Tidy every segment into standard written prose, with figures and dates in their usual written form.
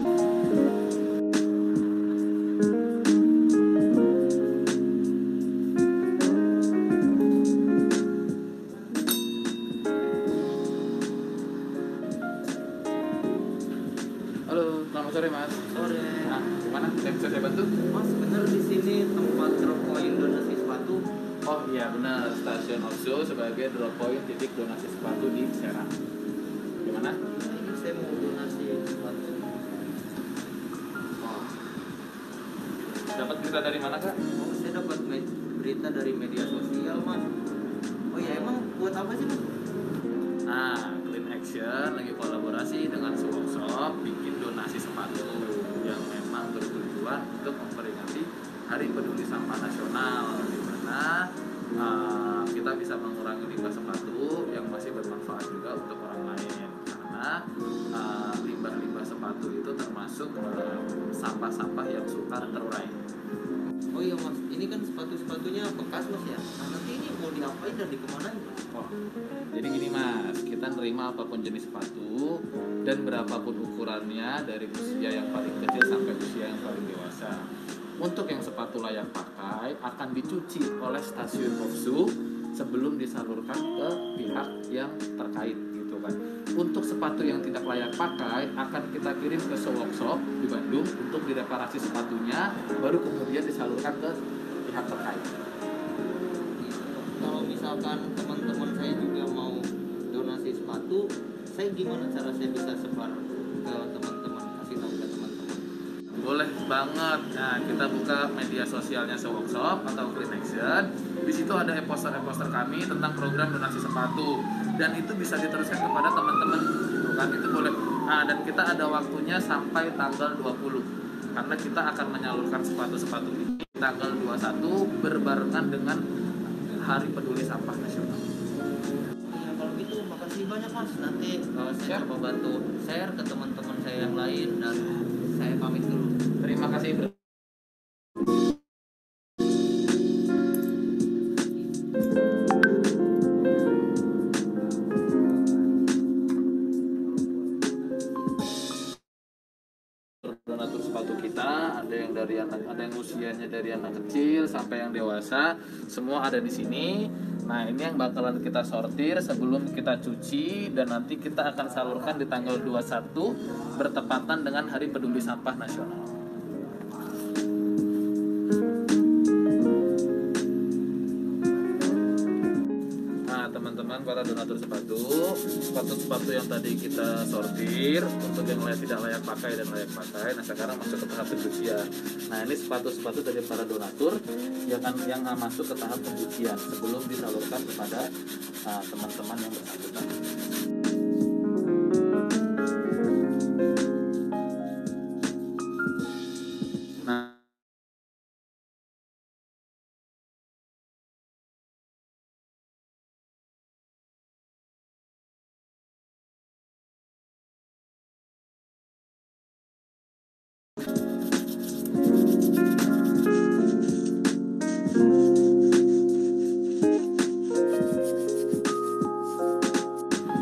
Halo, selamat sore Mas. Sore. Nah, gimana? Bisa saya bantu? Mas, bener di sini tempat drop point donasi sepatu. Oh iya benar, stasiun Oxo sebagai drop point titik donasi sepatu di Serang. Gimana? Ini saya mau donasi sepatu. Oh. Dapat berita dari mana Kak? Oh, saya dapat berita dari media sosial, Mas. Oh ya, emang buat apa sih, Mas? Nah, Clean Action lagi kolaborasi dengan Workshop bikin donasi sepatu yang memang bertujuan untuk memperingati Hari Peduli Sampah Nasional, di mana kita bisa mengurangi limbah sepatu yang masih bermanfaat juga untuk orang lain, karena limbah-limbah sepatu itu termasuk sampah-sampah yang sukar terurai. Oh iya, Mas. Ini kan sepatu-sepatunya bekas, Mas ya. Nah, nanti ini mau diapain dan dikemanain, Mas? Oh, jadi gini Mas, kita nerima apapun jenis sepatu dan berapapun ukurannya dari usia yang paling kecil sampai usia yang paling dewasa. Untuk yang sepatu layak pakai akan dicuci oleh stasiun Oxo sebelum disalurkan ke pihak yang terkait gitu kan. Untuk sepatu yang tidak layak pakai akan kita kirim ke workshop di Bandung untuk direparasi sepatunya, baru kemudian disalurkan ke pihak terkait. Kalau misalkan teman-teman saya juga mau donasi sepatu, saya gimana cara saya bisa sebar ke teman-teman, kasih tahu ke teman-teman? Boleh banget. Nah, kita buka media sosialnya Workshop atau Clean Action. Di situ ada e-poster kami tentang program donasi sepatu, dan itu bisa diteruskan kepada teman-teman gitu kan. Itu boleh. Nah, dan kita ada waktunya sampai tanggal 20. Karena kita akan menyalurkan sepatu-sepatu ini tanggal 21 berbarengan dengan Hari Peduli Sampah Nasional. Ya kalau gitu makasih banyak, Mas. Nanti saya coba bantu share ke teman-teman saya yang lain, dan saya pamit dulu. Terima kasih. Donatur sepatu kita ada yang dari ada yang usianya dari anak kecil sampai yang dewasa, semua ada di sini. Nah, ini yang bakalan kita sortir sebelum kita cuci, dan nanti kita akan salurkan di tanggal 21 bertepatan dengan Hari Peduli Sampah Nasional. Nah, teman-teman para donatur sepatu yang tadi kita sortir untuk yang tidak layak pakai dan layak pakai. Nah, sekarang masuk ke tahap pencucian. Nah, ini sepatu-sepatu dari para donatur yang masuk ke tahap pencucian sebelum disalurkan kepada teman-teman yang bersangkutan. Nah,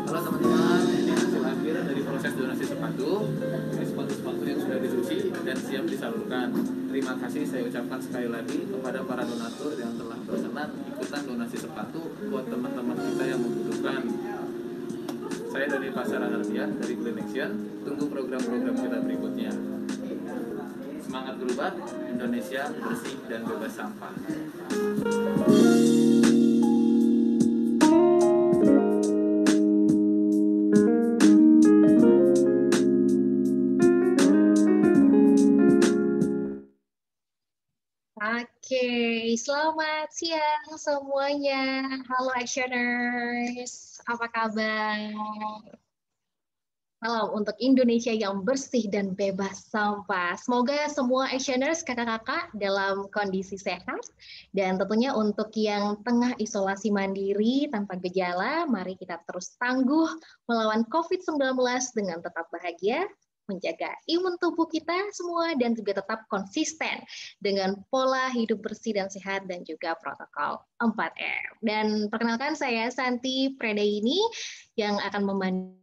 halo teman-teman, ini hasil akhir dari proses donasi sepatu. Ini sepatu-sepatu yang sudah dicuci dan siap disalurkan. Terima kasih saya ucapkan sekali lagi kepada para donatur yang telah berkenan ikutan donasi sepatu buat teman-teman kita yang membutuhkan. Saya dari Pasara Hardian dari Clean Action. Tunggu program-program kita berikutnya. Semangat berubah, Indonesia bersih dan bebas sampah. Oke, selamat siang semuanya. Halo Actioners, apa kabar? Salam untuk Indonesia yang bersih dan bebas sampah. Semoga semua Actioners, kakak-kakak dalam kondisi sehat. Dan tentunya untuk yang tengah isolasi mandiri tanpa gejala, mari kita terus tangguh melawan COVID-19 dengan tetap bahagia, menjaga imun tubuh kita semua, dan juga tetap konsisten dengan pola hidup bersih dan sehat dan juga protokol 4M. Dan perkenalkan saya Santi Predaini yang akan memandu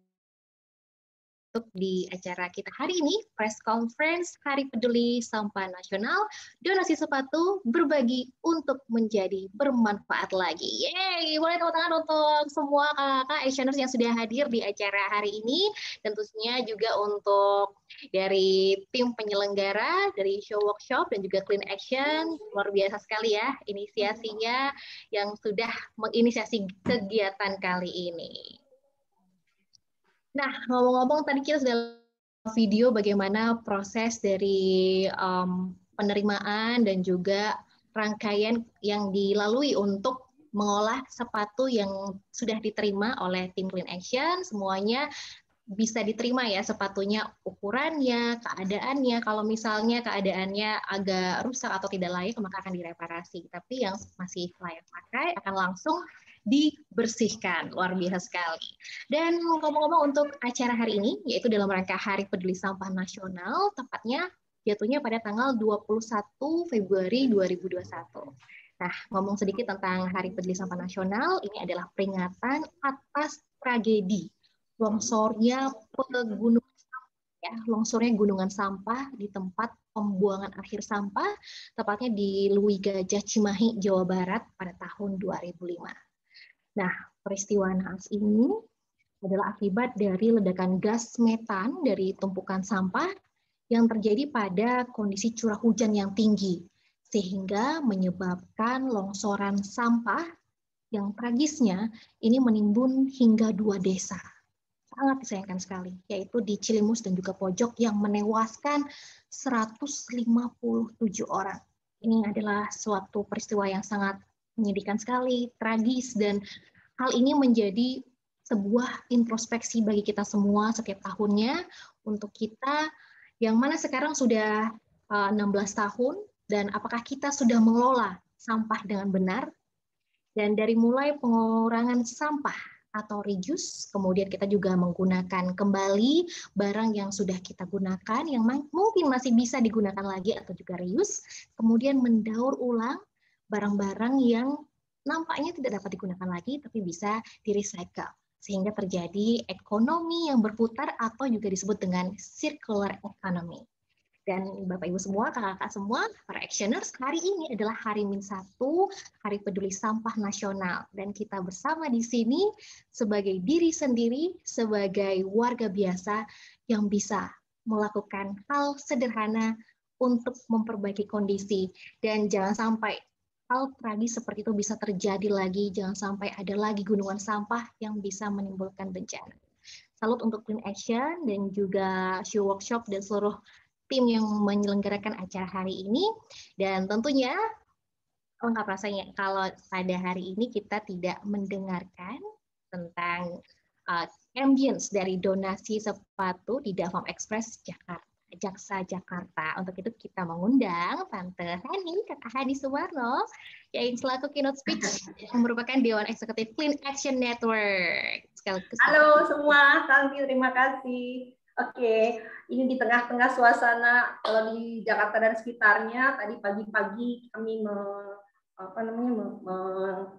untuk di acara kita hari ini, press conference Hari Peduli Sampah Nasional, donasi sepatu berbagi untuk menjadi bermanfaat lagi. Yeay, boleh tepuk tangan untuk semua kakak-kakak actioners yang sudah hadir di acara hari ini, dan tentunya juga untuk dari tim penyelenggara, dari show workshop dan juga clean action. Luar biasa sekali ya inisiasinya yang sudah menginisiasi kegiatan kali ini. Nah, ngomong-ngomong tadi kita sudah video bagaimana proses dari penerimaan dan juga rangkaian yang dilalui untuk mengolah sepatu yang sudah diterima oleh tim Clean Action. Semuanya bisa diterima ya sepatunya, ukurannya, keadaannya. Kalau misalnya keadaannya agak rusak atau tidak layak, maka akan direparasi. Tapi yang masih layak pakai akan langsung dibersihkan. Luar biasa sekali. Dan ngomong-ngomong untuk acara hari ini, yaitu dalam rangka Hari Peduli Sampah Nasional, tepatnya jatuhnya pada tanggal 21 Februari 2021. Nah, ngomong sedikit tentang Hari Peduli Sampah Nasional, ini adalah peringatan atas tragedi longsornya pegunungan sampah, ya, longsornya gunungan sampah di tempat pembuangan akhir sampah, tepatnya di Lui Gajah Cimahi, Jawa Barat pada tahun 2005. Nah, peristiwa naas ini adalah akibat dari ledakan gas metan dari tumpukan sampah yang terjadi pada kondisi curah hujan yang tinggi, sehingga menyebabkan longsoran sampah yang tragisnya ini menimbun hingga 2 desa. Sangat disayangkan sekali, yaitu di Cilimus dan juga Pojok yang menewaskan 157 orang. Ini adalah suatu peristiwa yang sangat menyedihkan sekali, tragis, dan hal ini menjadi sebuah introspeksi bagi kita semua setiap tahunnya untuk kita yang mana sekarang sudah 16 tahun, dan apakah kita sudah mengelola sampah dengan benar, dan dari mulai pengurangan sampah atau reuse, kemudian kita juga menggunakan kembali barang yang sudah kita gunakan, yang mungkin masih bisa digunakan lagi atau juga reuse, kemudian mendaur ulang barang-barang yang nampaknya tidak dapat digunakan lagi, tapi bisa di-recycle, sehingga terjadi ekonomi yang berputar atau juga disebut dengan circular economy. Dan Bapak Ibu semua, kakak-kakak semua, para actioners, hari ini adalah hari Min-1, Hari Peduli Sampah Nasional. Dan kita bersama di sini sebagai diri sendiri, sebagai warga biasa yang bisa melakukan hal sederhana untuk memperbaiki kondisi. Dan jangan sampai hal tragis seperti itu bisa terjadi lagi, jangan sampai ada lagi gunungan sampah yang bisa menimbulkan bencana. Salut untuk Clean Action dan juga show workshop dan seluruh tim yang menyelenggarakan acara hari ini. Dan tentunya lengkap rasanya kalau pada hari ini kita tidak mendengarkan tentang ambience dari donasi sepatu di Davam Express Jakarta. Jaksa Jakarta. Untuk itu kita mengundang Tante Hani, Kakak Hadi Suwarno, yang selaku keynote speech yang merupakan Dewan Eksekutif Clean Action Network. Halo semua, Tanti, terima kasih. Oke, ini di tengah-tengah suasana kalau di Jakarta dan sekitarnya, tadi pagi-pagi kami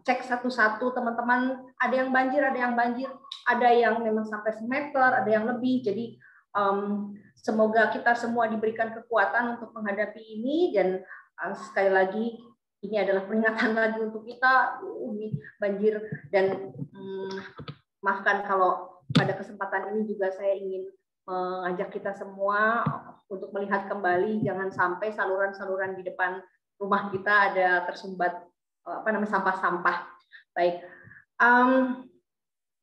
cek satu-satu teman-teman, ada yang banjir, ada yang memang sampai semeter, ada yang lebih. Jadi semoga kita semua diberikan kekuatan untuk menghadapi ini, dan sekali lagi ini adalah peringatan lagi untuk kita, ini banjir. Dan maafkan kalau pada kesempatan ini juga saya ingin mengajak kita semua untuk melihat kembali, jangan sampai saluran-saluran di depan rumah kita ada tersumbat sampah-sampah. Baik,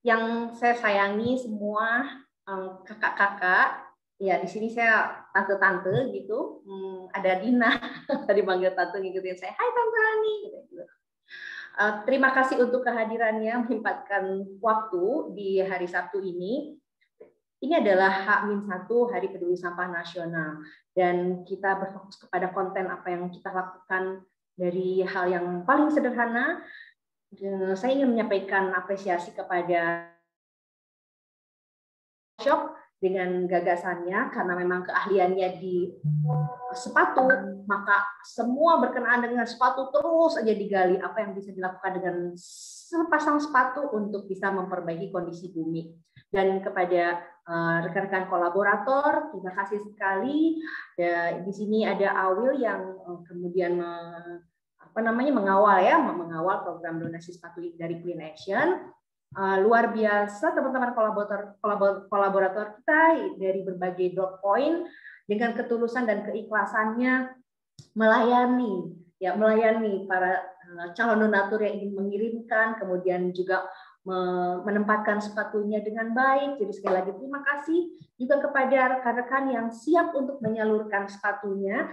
yang saya sayangi semua kakak-kakak, ya di sini saya tante-tante gitu, ada Dina tadi manggil tante, ngikutin saya, hai Tante Hani gitu. Terima kasih untuk kehadirannya, menyempatkan waktu di hari Sabtu ini. Ini adalah H-1 Hari Peduli Sampah Nasional, dan kita berfokus kepada konten apa yang kita lakukan dari hal yang paling sederhana. Saya ingin menyampaikan apresiasi kepada workshop dengan gagasannya, karena memang keahliannya di sepatu, maka semua berkenaan dengan sepatu terus aja digali apa yang bisa dilakukan dengan sepasang sepatu untuk bisa memperbaiki kondisi bumi. Dan kepada rekan-rekan kolaborator, terima kasih sekali. Di sini ada Awil yang kemudian mengawal program donasi sepatu dari Clean Action. Luar biasa teman-teman kolaborator kita dari berbagai dot point dengan ketulusan dan keikhlasannya melayani para calon donatur yang ingin mengirimkan, kemudian juga menempatkan sepatunya dengan baik. Jadi sekali lagi terima kasih juga kepada rekan-rekan yang siap untuk menyalurkan sepatunya.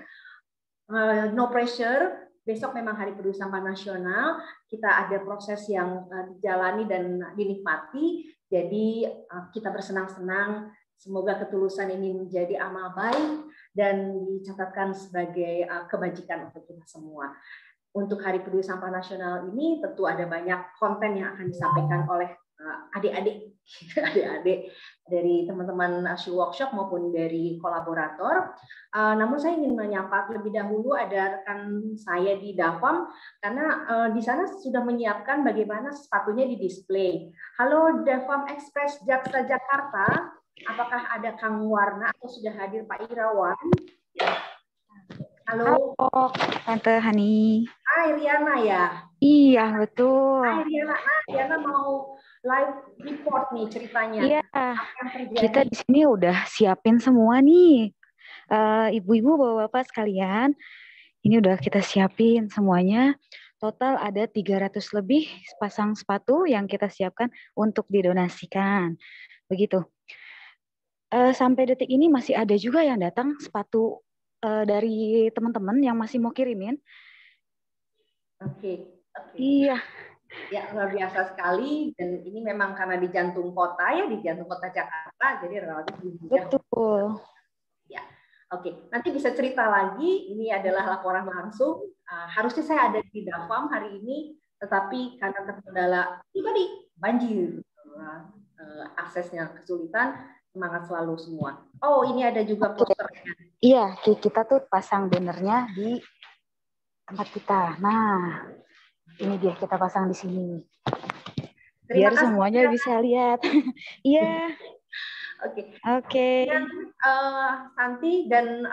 No pressure. Besok memang Hari Peduli Sampah Nasional. Kita ada proses yang dijalani dan dinikmati. Jadi kita bersenang-senang. Semoga ketulusan ini menjadi amal baik dan dicatatkan sebagai kebajikan untuk kita semua. Untuk Hari Peduli Sampah Nasional ini tentu ada banyak konten yang akan disampaikan oleh adik-adik dari teman-teman Shoe Workshop maupun dari kolaborator. Namun saya ingin menyapa terlebih dahulu ada rekan saya di Davam karena di sana sudah menyiapkan bagaimana sepatunya di display. Halo Davam Express Jaksa Jakarta, apakah ada Kang Warna atau sudah hadir Pak Irawan? Halo. Halo, Tante Hani. Hai Riana ya? Iya, betul. Hai Riana, Riana mau live report nih ceritanya. Iya, Apa yang terjadi? kita di sini udah siapin semua nih. Ibu-ibu, bapak-bapak sekalian, ini udah kita siapin semuanya. Total ada 300 lebih pasang sepatu yang kita siapkan untuk didonasikan. Begitu. Sampai detik ini masih ada juga yang datang sepatu dari teman-teman yang masih mau kirimin. Oke. Iya. Ya, luar biasa sekali. Dan ini memang karena di jantung kota Jakarta, jadi relatif mudah. Betul. Ya, oke. Nanti bisa cerita lagi. Ini adalah laporan langsung. Harusnya saya ada di Davam hari ini, tetapi karena terkendala pribadi banjir, aksesnya kesulitan. Semangat selalu semua. Oh, ini ada juga posternya. Iya, kita tuh pasang bannernya di tempat kita. Nah, ini dia kita pasang di sini. Biar semuanya bisa lihat. Iya. Oke. Santi dan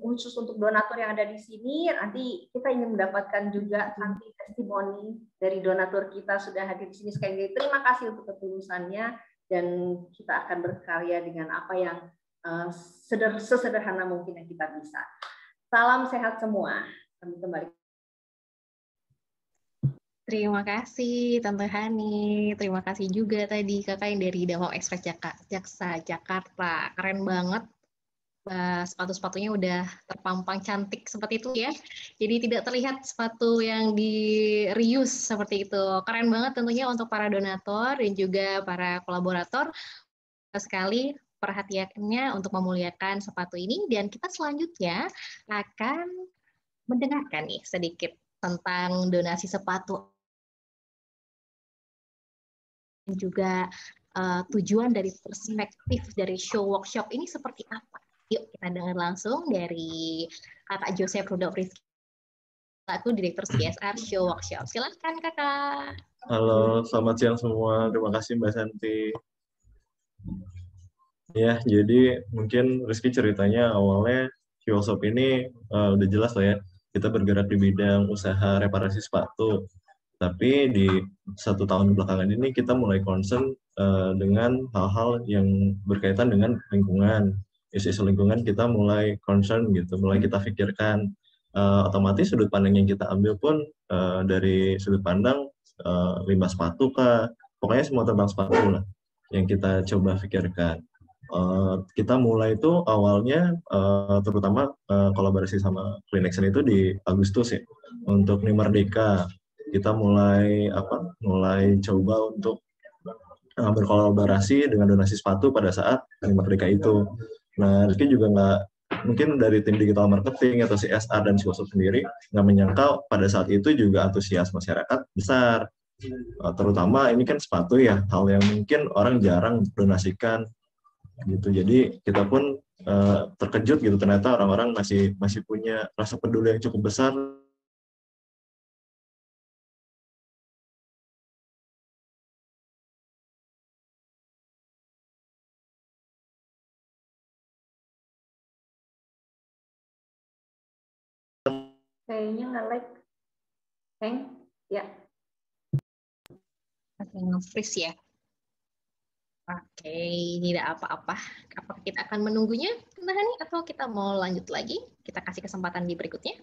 khusus untuk donatur yang ada di sini, nanti kita ingin mendapatkan juga Santi testimoni dari donatur kita sudah hadir di sini sekali lagi. Terima kasih untuk ketulusannya. Dan kita akan berkarya dengan apa yang sesederhana mungkin yang kita bisa. Salam sehat semua. Kami kembali. Terima kasih Tante Hani. Terima kasih juga tadi kakak yang dari Davam Express Jaksa Jakarta. Keren banget. Sepatu-sepatunya udah terpampang cantik seperti itu ya. Jadi tidak terlihat sepatu yang di reuse seperti itu. Keren banget tentunya untuk para donatur dan juga para kolaborator. Sekali perhatiannya untuk memuliakan sepatu ini. Dan kita selanjutnya akan mendengarkan nih sedikit tentang donasi sepatu. Dan juga tujuan dari perspektif dari show workshop ini seperti apa. Yuk kita dengar langsung dari Kakak Joseph Rudolf Rizky, aku Direktur CSR Show Workshop. Silakan Kakak. Halo, selamat siang semua. Terima kasih Mbak Santi. Ya, jadi mungkin Rizky ceritanya awalnya Show Workshop ini udah jelas lah ya. Kita bergerak di bidang usaha reparasi sepatu. Tapi di 1 tahun belakangan ini kita mulai concern dengan hal-hal yang berkaitan dengan lingkungan. Isu-isu lingkungan kita mulai concern gitu, mulai kita pikirkan. Otomatis sudut pandang yang kita ambil pun dari sudut pandang limbah sepatu kah, pokoknya semua tentang sepatu lah yang kita coba pikirkan. Kita mulai itu awalnya terutama kolaborasi sama Clean Action itu di Agustus ya, untuk Nih Merdeka. Kita mulai coba untuk berkolaborasi dengan donasi sepatu pada saat Nih Merdeka itu. Nah, Rizky juga mungkin dari tim digital marketing atau CSR dan CSR sendiri nggak menyangka pada saat itu juga antusias masyarakat besar. Terutama ini kan sepatu ya, hal yang mungkin orang jarang donasikan gitu. Jadi kita pun terkejut gitu, ternyata orang-orang masih punya rasa peduli yang cukup besar Kayaknya nge-lag. Heng? Ya. Oke, nge-freeze ya. Oke, tidak apa-apa. Apakah kita akan menunggunya, Hani, atau kita mau lanjut lagi? Kita kasih kesempatan di berikutnya.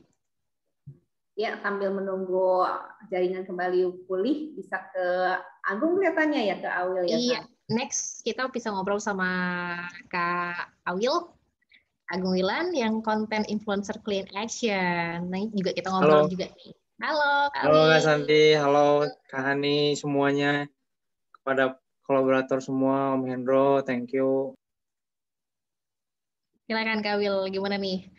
Ya, sambil menunggu jaringan kembali pulih, bisa ke Agung kelihatannya ya, ke Awil ya. Iya, next kita bisa ngobrol sama Kak Awil, Agung Wilan yang konten influencer clean action. Nah, ini juga kita ngobrol Halo, juga nih. Halo, Kak halo Kak Awil. Santi, halo Kak Hani semuanya, kepada kolaborator semua, Om Hendro, thank you. Silakan Kak Awil, gimana nih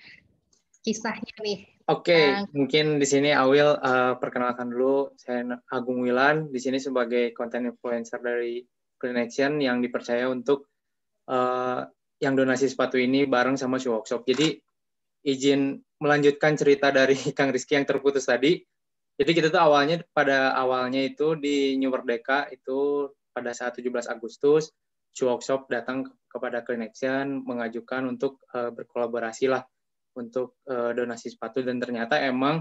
kisahnya nih? Oke, mungkin di sini Awil perkenalkan dulu, saya Agung Wilan, di sini sebagai content influencer dari Clean Action yang dipercaya untuk yang donasi sepatu ini bareng sama Shoe Workshop. Jadi izin melanjutkan cerita dari Kang Rizky yang terputus tadi. Jadi kita tuh pada awalnya itu di New Merdeka itu pada saat 17 Agustus, Shoe Workshop datang kepada Clean Action mengajukan untuk berkolaborasi lah untuk donasi sepatu, dan ternyata emang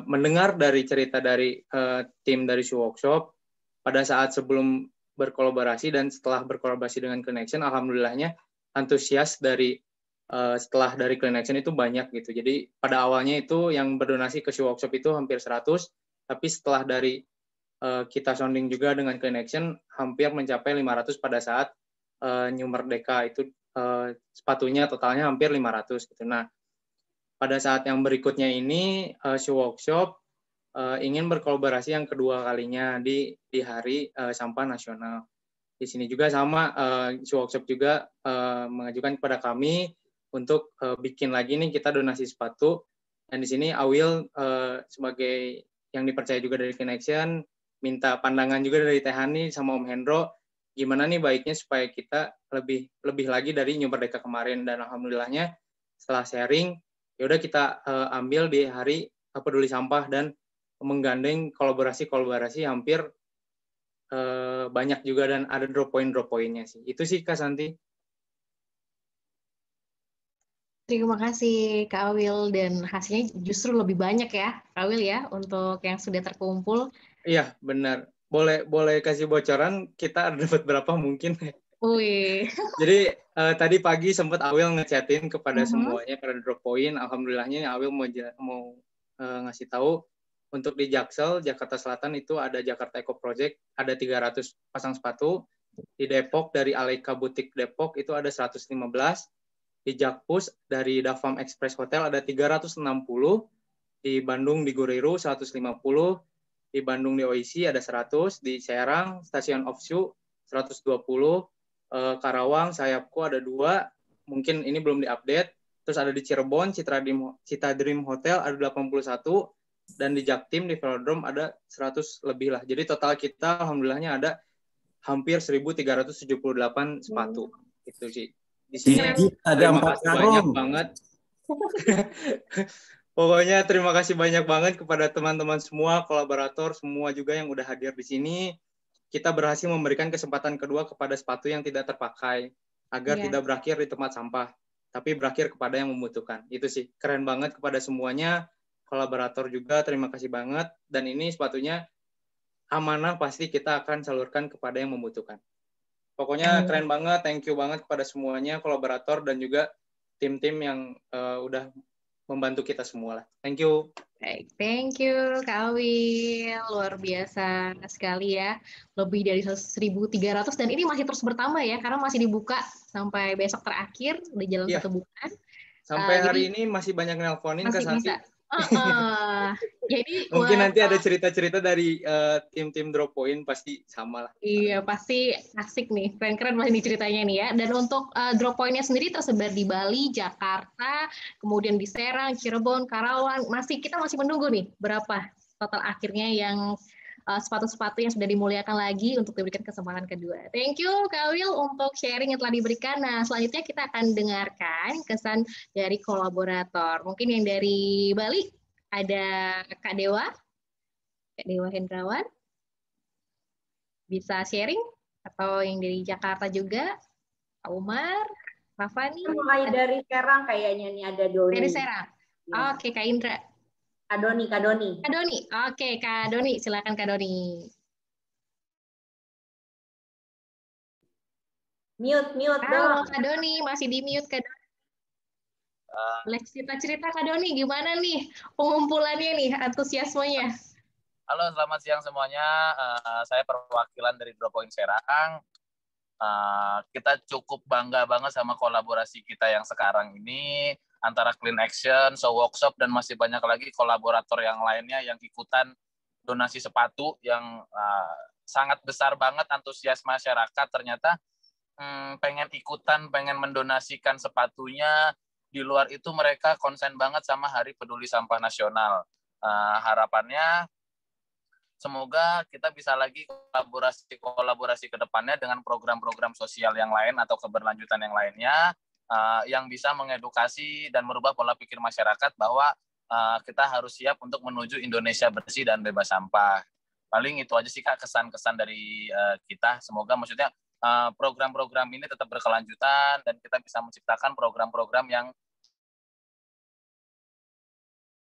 mendengar dari cerita dari tim dari Shoe Workshop pada saat sebelum berkolaborasi dan setelah berkolaborasi dengan Clean Action, alhamdulillahnya antusias dari setelah dari Clean Action itu banyak gitu. Jadi pada awalnya itu yang berdonasi ke Shoe Workshop itu hampir 100, tapi setelah dari kita sounding juga dengan Clean Action hampir mencapai 500 pada saat New Merdeka itu sepatunya totalnya hampir 500 gitu. Nah, pada saat yang berikutnya ini Shoe Workshop ingin berkolaborasi yang kedua kalinya di hari sampah nasional. Di sini juga sama Shoe Workshop juga mengajukan kepada kami untuk bikin lagi nih kita donasi sepatu, dan di sini Awil sebagai yang dipercaya juga dari Clean Action minta pandangan juga dari Teh Hani sama Om Hendro gimana nih baiknya supaya kita lebih lagi dari New Merdeka kemarin, dan alhamdulillahnya setelah sharing ya udah kita ambil di hari peduli sampah dan menggandeng kolaborasi hampir banyak juga, dan ada drop pointnya sih. Itu sih Kak Santi. Terima kasih Kak Awil, dan hasilnya justru lebih banyak ya Kak Awil ya untuk yang sudah terkumpul. Iya benar. Boleh kasih bocoran kita dapat berapa mungkin? Wih. Jadi tadi pagi sempat Awil ngechatin kepada semuanya pada drop point. Alhamdulillahnya Awil mau ngasih tahu untuk di Jaksel, Jakarta Selatan itu ada Jakarta Eco Project, ada 300 pasang sepatu. Di Depok dari Aleka Butik Depok itu ada 115. Di Jakpus dari Davam Express Hotel ada 360. Di Bandung di Guriru 150. Di Bandung di OIC ada 100. Di Serang Stasiun Off Shoe 120. Karawang Sayapku ada 2. Mungkin ini belum diupdate. Terus ada di Cirebon Cita Dream Hotel ada 81. Dan di Jaktim di Velodrome ada 100 lebih lah. Jadi total kita alhamdulillahnya ada hampir 1.378 sepatu. Itu sih. Di sini ada 4 banyak banget. Pokoknya terima kasih banyak banget kepada teman-teman semua, kolaborator semua juga yang udah hadir di sini. Kita berhasil memberikan kesempatan kedua kepada sepatu yang tidak terpakai agar tidak berakhir di tempat sampah, tapi berakhir kepada yang membutuhkan. Itu sih keren banget kepada semuanya. Kolaborator juga terima kasih banget, dan ini sepatunya amanah pasti kita akan salurkan kepada yang membutuhkan. Pokoknya keren banget, thank you banget kepada semuanya, kolaborator dan juga tim-tim yang udah membantu kita semua lah. Thank you. Baik, thank you Kak Awil, luar biasa sekali ya, lebih dari 1.300, dan ini masih terus bertambah ya, karena masih dibuka sampai besok terakhir, udah jalan 1 bulan. Sampai hari ini masih banyak nelponin Kak Santi. Jadi mungkin nanti ada cerita-cerita dari tim-tim Drop Point pasti sama lah. Iya, pasti asik nih, keren-keren masih ceritanya nih ya. Dan untuk Drop Point-nya sendiri tersebar di Bali, Jakarta, kemudian di Serang, Cirebon, Karawang. Kita masih menunggu nih berapa total akhirnya yang sepatu-sepatu yang sudah dimuliakan lagi untuk diberikan kesempatan kedua. Thank you Kak Wil untuk sharing yang telah diberikan. Nah, selanjutnya kita akan dengarkan kesan dari kolaborator. Mungkin yang dari Bali ada Kak Dewa Hendrawan. Bisa sharing, atau yang dari Jakarta juga, Pak Umar, Rafani. Mulai dari Serang kayaknya nih ada Doni. Dari Serang. Oke, Kak Indra. Kak Doni, Kak Doni. Kak Doni, oke Kak Doni, silakan Kak Doni. Mute Halo dong. Kak Doni, masih di mute Kak Doni. Boleh cerita-cerita Kak Doni, gimana nih pengumpulannya nih, antusiasmenya? Halo, selamat siang semuanya. Saya perwakilan dari Droppoint Serang. Kita cukup bangga banget sama kolaborasi kita yang sekarang ini antara Clean Action, So Workshop, dan masih banyak lagi kolaborator yang lainnya yang ikutan donasi sepatu yang sangat besar banget antusias masyarakat. Ternyata pengen ikutan, pengen mendonasikan sepatunya. Di luar itu mereka konsen banget sama Hari Peduli Sampah Nasional. Harapannya semoga kita bisa lagi kolaborasi ke depannya dengan program-program sosial yang lain atau keberlanjutan yang lainnya yang bisa mengedukasi dan merubah pola pikir masyarakat bahwa kita harus siap untuk menuju Indonesia bersih dan bebas sampah. Paling itu aja sih Kak kesan-kesan dari kita. Semoga maksudnya program-program ini tetap berkelanjutan dan kita bisa menciptakan program-program yang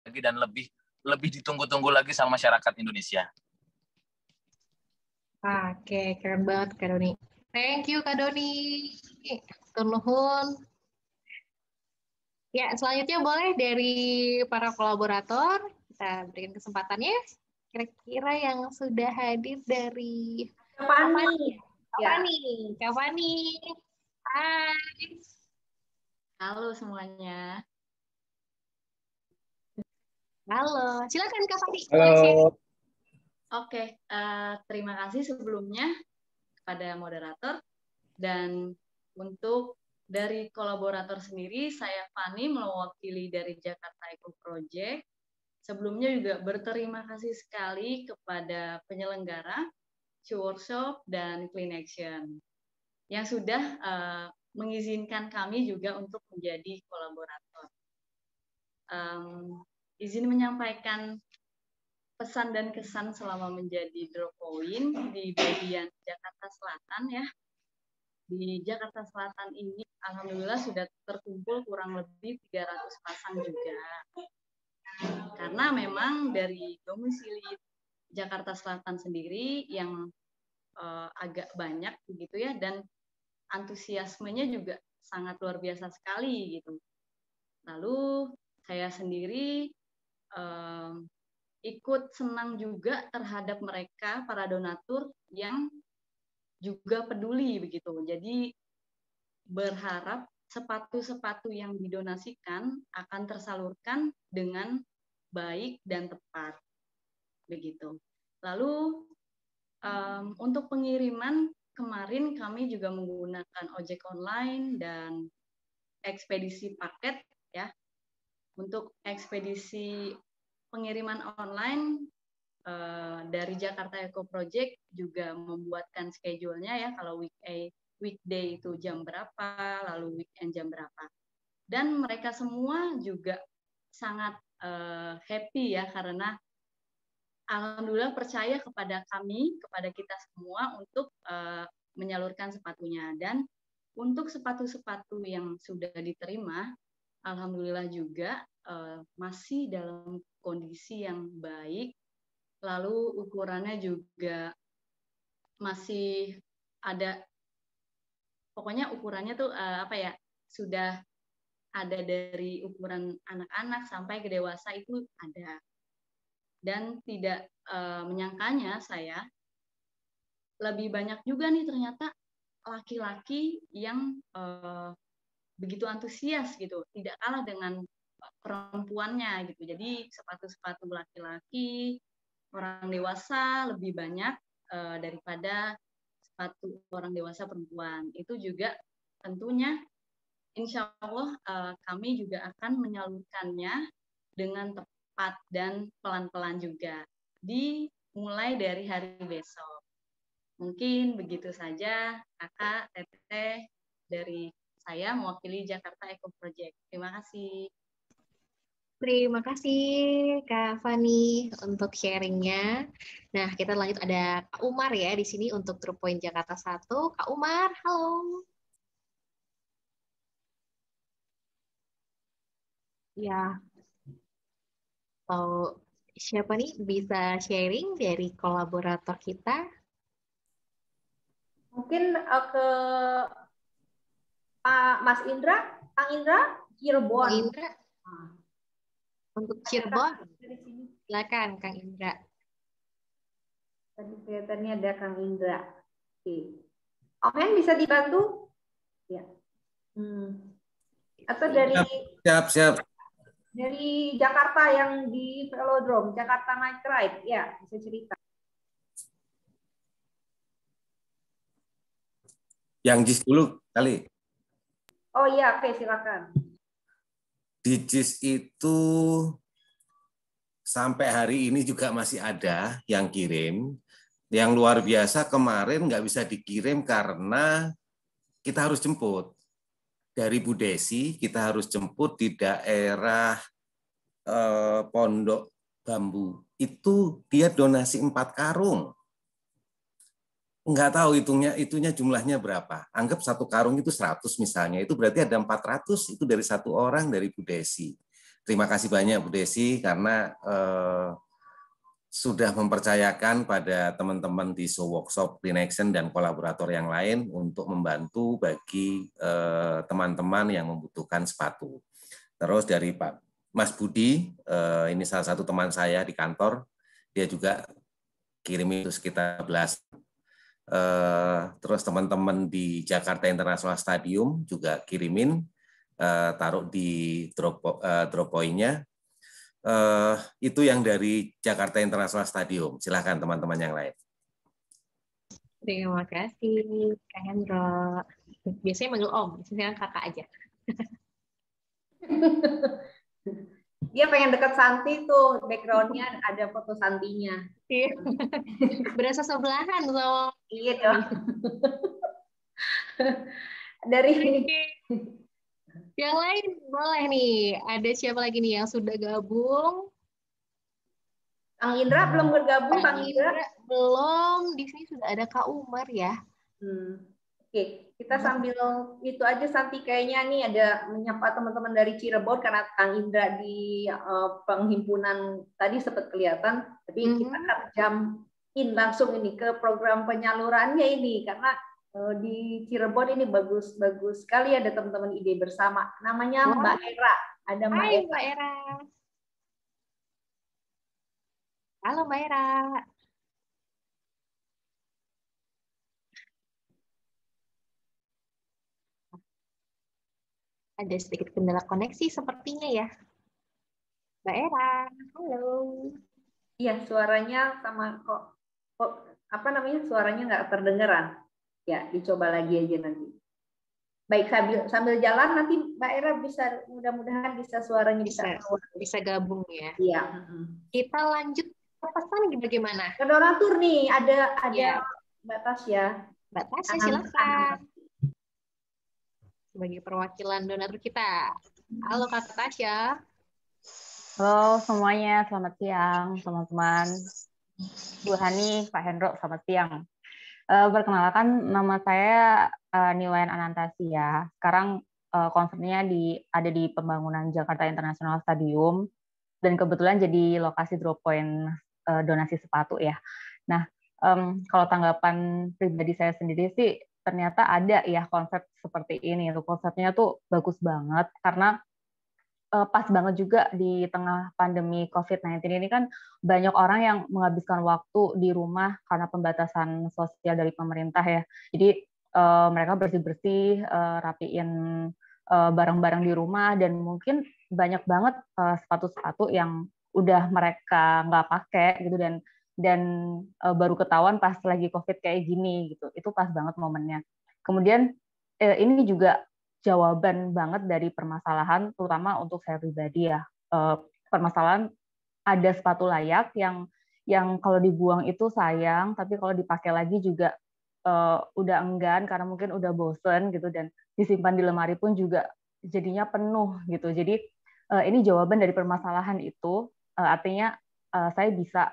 lagi dan lebih ditunggu-tunggu lagi sama masyarakat Indonesia. Oke, keren banget Kak Doni. Thank you Kak Doni. Turnuhun. Ya, selanjutnya boleh dari para kolaborator, kita berikan kesempatannya. Kira-kira yang sudah hadir dari Kak Fani. Ya. Kak Fani. Hai. Halo semuanya. Halo, silakan Kak Fani. Halo. Oke, terima kasih sebelumnya kepada moderator dan untuk dari kolaborator sendiri, saya Fani mewakili dari Jakarta Eco Project. Sebelumnya juga berterima kasih sekali kepada penyelenggara, Workshop, dan Clean Action yang sudah mengizinkan kami juga untuk menjadi kolaborator. Izin menyampaikan pesan dan kesan selama menjadi Droppoint di bagian Jakarta Selatan ya. Di Jakarta Selatan ini alhamdulillah sudah terkumpul kurang lebih 300 pasang juga. Karena memang dari domisili Jakarta Selatan sendiri yang agak banyak begitu ya, dan antusiasmenya juga sangat luar biasa sekali gitu. Lalu saya sendiri ikut senang juga terhadap mereka, para donatur yang juga peduli begitu. Jadi berharap sepatu-sepatu yang didonasikan akan tersalurkan dengan baik dan tepat. Begitu. Lalu untuk pengiriman kemarin kami juga menggunakan ojek online dan ekspedisi paket ya. Untuk ekspedisi pengiriman online dari Jakarta Eco Project juga membuatkan schedule-nya ya, kalau weekday itu jam berapa, lalu weekend jam berapa. Dan mereka semua juga sangat happy ya, karena alhamdulillah percaya kepada kami, kepada kita semua untuk menyalurkan sepatunya. Dan untuk sepatu-sepatu yang sudah diterima, alhamdulillah juga masih dalam kondisi yang baik, lalu ukurannya juga masih ada, pokoknya ukurannya tuh sudah ada dari ukuran anak-anak sampai ke dewasa itu ada. Dan tidak menyangkanya saya, lebih banyak juga nih ternyata laki-laki yang begitu antusias gitu, tidak kalah dengan perempuannya gitu. Jadi sepatu-sepatu laki-laki, orang dewasa lebih banyak daripada sepatu orang dewasa perempuan. Itu juga tentunya insya Allah kami juga akan menyalurkannya dengan tepat dan pelan-pelan juga, dimulai dari hari besok. Mungkin begitu saja Kakak, Teteh, dari saya mewakili Jakarta Eco Project. Terima kasih. Terima kasih Kak Fani untuk sharingnya. Nah, kita lanjut ada Kak Umar ya di sini untuk Droppoint Jakarta 1. Kak Umar, halo. Ya. Oh, Siapa nih bisa sharing dari kolaborator kita? Mungkin ke Pak Mas Indra, Kang Indra, Cirebon. Kang Indra, untuk Cirebon, Dari sini. silakan Kang Indra. Tadi kelihatannya ada Kang Indra. Oke. Om Hen bisa dibantu? Ya. Atau dari Siap. dari Jakarta yang di Velodrome, Jakarta Night Ride, ya bisa cerita. Yang JIS dulu kali. Oh iya, oke silakan. Di JIS itu sampai hari ini juga masih ada yang kirim. Yang luar biasa kemarin nggak bisa dikirim karena kita harus jemput. Dari Bu Desi, kita harus jemput di daerah Pondok Bambu. Itu dia donasi 4 karung. Nggak tahu itunya jumlahnya berapa. Anggap 1 karung itu 100 misalnya. Itu berarti ada 400, itu dari 1 orang dari Bu Desi. Terima kasih banyak Bu Desi karena sudah mempercayakan pada teman-teman di Show Workshop Renaction dan kolaborator yang lain untuk membantu bagi teman-teman yang membutuhkan sepatu. Terus dari Pak Mas Budi, ini salah satu teman saya di kantor, dia juga kirim itu sekitar 11. Terus teman-teman di Jakarta International Stadium juga kirimin, taruh di drop point-nya. Itu yang dari Jakarta International Stadium. Silahkan teman-teman yang lain. Terima kasih, Kang Hendro. Biasanya manggil Om, sekarang kakak aja. Dia pengen deket Santi tuh, background-nya ada foto Santinya. Iya. Berasa sebelahan sama. Iya dong. Dari yang lain boleh nih. Ada siapa lagi nih yang sudah gabung? Kang Indra belum bergabung, Kang Indra? Belum. Di sini sudah ada Kak Umar ya. Oke, kita sambil itu aja Santi kayaknya nih ada menyapa teman-teman dari Cirebon karena Kang Indra di penghimpunan tadi sempat kelihatan, tapi kita akan jump-in langsung ini ke program penyalurannya ini karena di Cirebon ini bagus sekali ada teman-teman ide bersama. Namanya Mbak Era. Ada Mbak Hai, Era. Mbak Era. Halo Mbak Era. Ada sedikit kendala koneksi sepertinya ya. Mbak Era, halo. Iya, suaranya sama kok apa namanya? Suaranya nggak terdengaran. Ya, dicoba lagi aja nanti. Baik, sambil jalan nanti Mbak Era bisa mudah-mudahan bisa suaranya bisa gabung ya. Iya. Kita lanjut ke pesan bagaimana? Ke donatur nih, ada Mbak Tasya. Mbak Tasya silakan. Sebagai perwakilan donatur kita. Halo Kak Tasya. Halo semuanya, selamat siang teman-teman. Bu Hani, Pak Hendro, selamat siang. Perkenalkan, nama saya Niwayan Anantasia. Sekarang konsernya ada di pembangunan Jakarta International Stadium dan kebetulan jadi lokasi drop point donasi sepatu ya. Nah, kalau tanggapan pribadi saya sendiri sih ternyata ada ya konsep seperti ini. Konsepnya tuh bagus banget karena pas banget juga di tengah pandemi COVID-19 ini kan banyak orang yang menghabiskan waktu di rumah karena pembatasan sosial dari pemerintah ya. Jadi mereka bersih-bersih, rapiin barang-barang di rumah dan mungkin banyak banget sepatu-sepatu yang udah mereka nggak pakai gitu dan baru ketahuan pas lagi COVID kayak gini gitu. Itu pas banget momennya. Kemudian ini juga jawaban banget dari permasalahan, terutama untuk saya pribadi ya. Permasalahan ada sepatu layak yang kalau dibuang itu sayang, tapi kalau dipakai lagi juga udah enggan karena mungkin udah bosen gitu dan disimpan di lemari pun juga jadinya penuh gitu. Jadi ini jawaban dari permasalahan itu, artinya saya bisa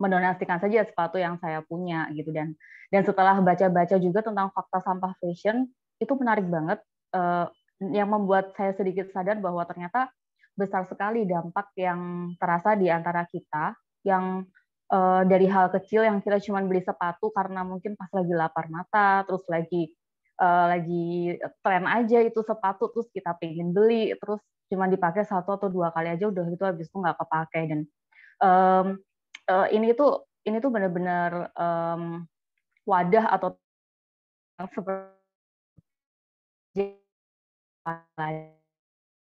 mendonasikan saja sepatu yang saya punya gitu dan setelah baca-baca juga tentang fakta sampah fashion itu menarik banget yang membuat saya sedikit sadar bahwa ternyata besar sekali dampak yang terasa di antara kita, yang dari hal kecil yang kita cuma beli sepatu karena mungkin pas lagi lapar mata, terus lagi tren aja itu sepatu, terus kita pengen beli, terus cuma dipakai 1 atau 2 kali aja udah itu habis itu nggak kepakai. Dan ini tuh benar-benar wadah atau seperti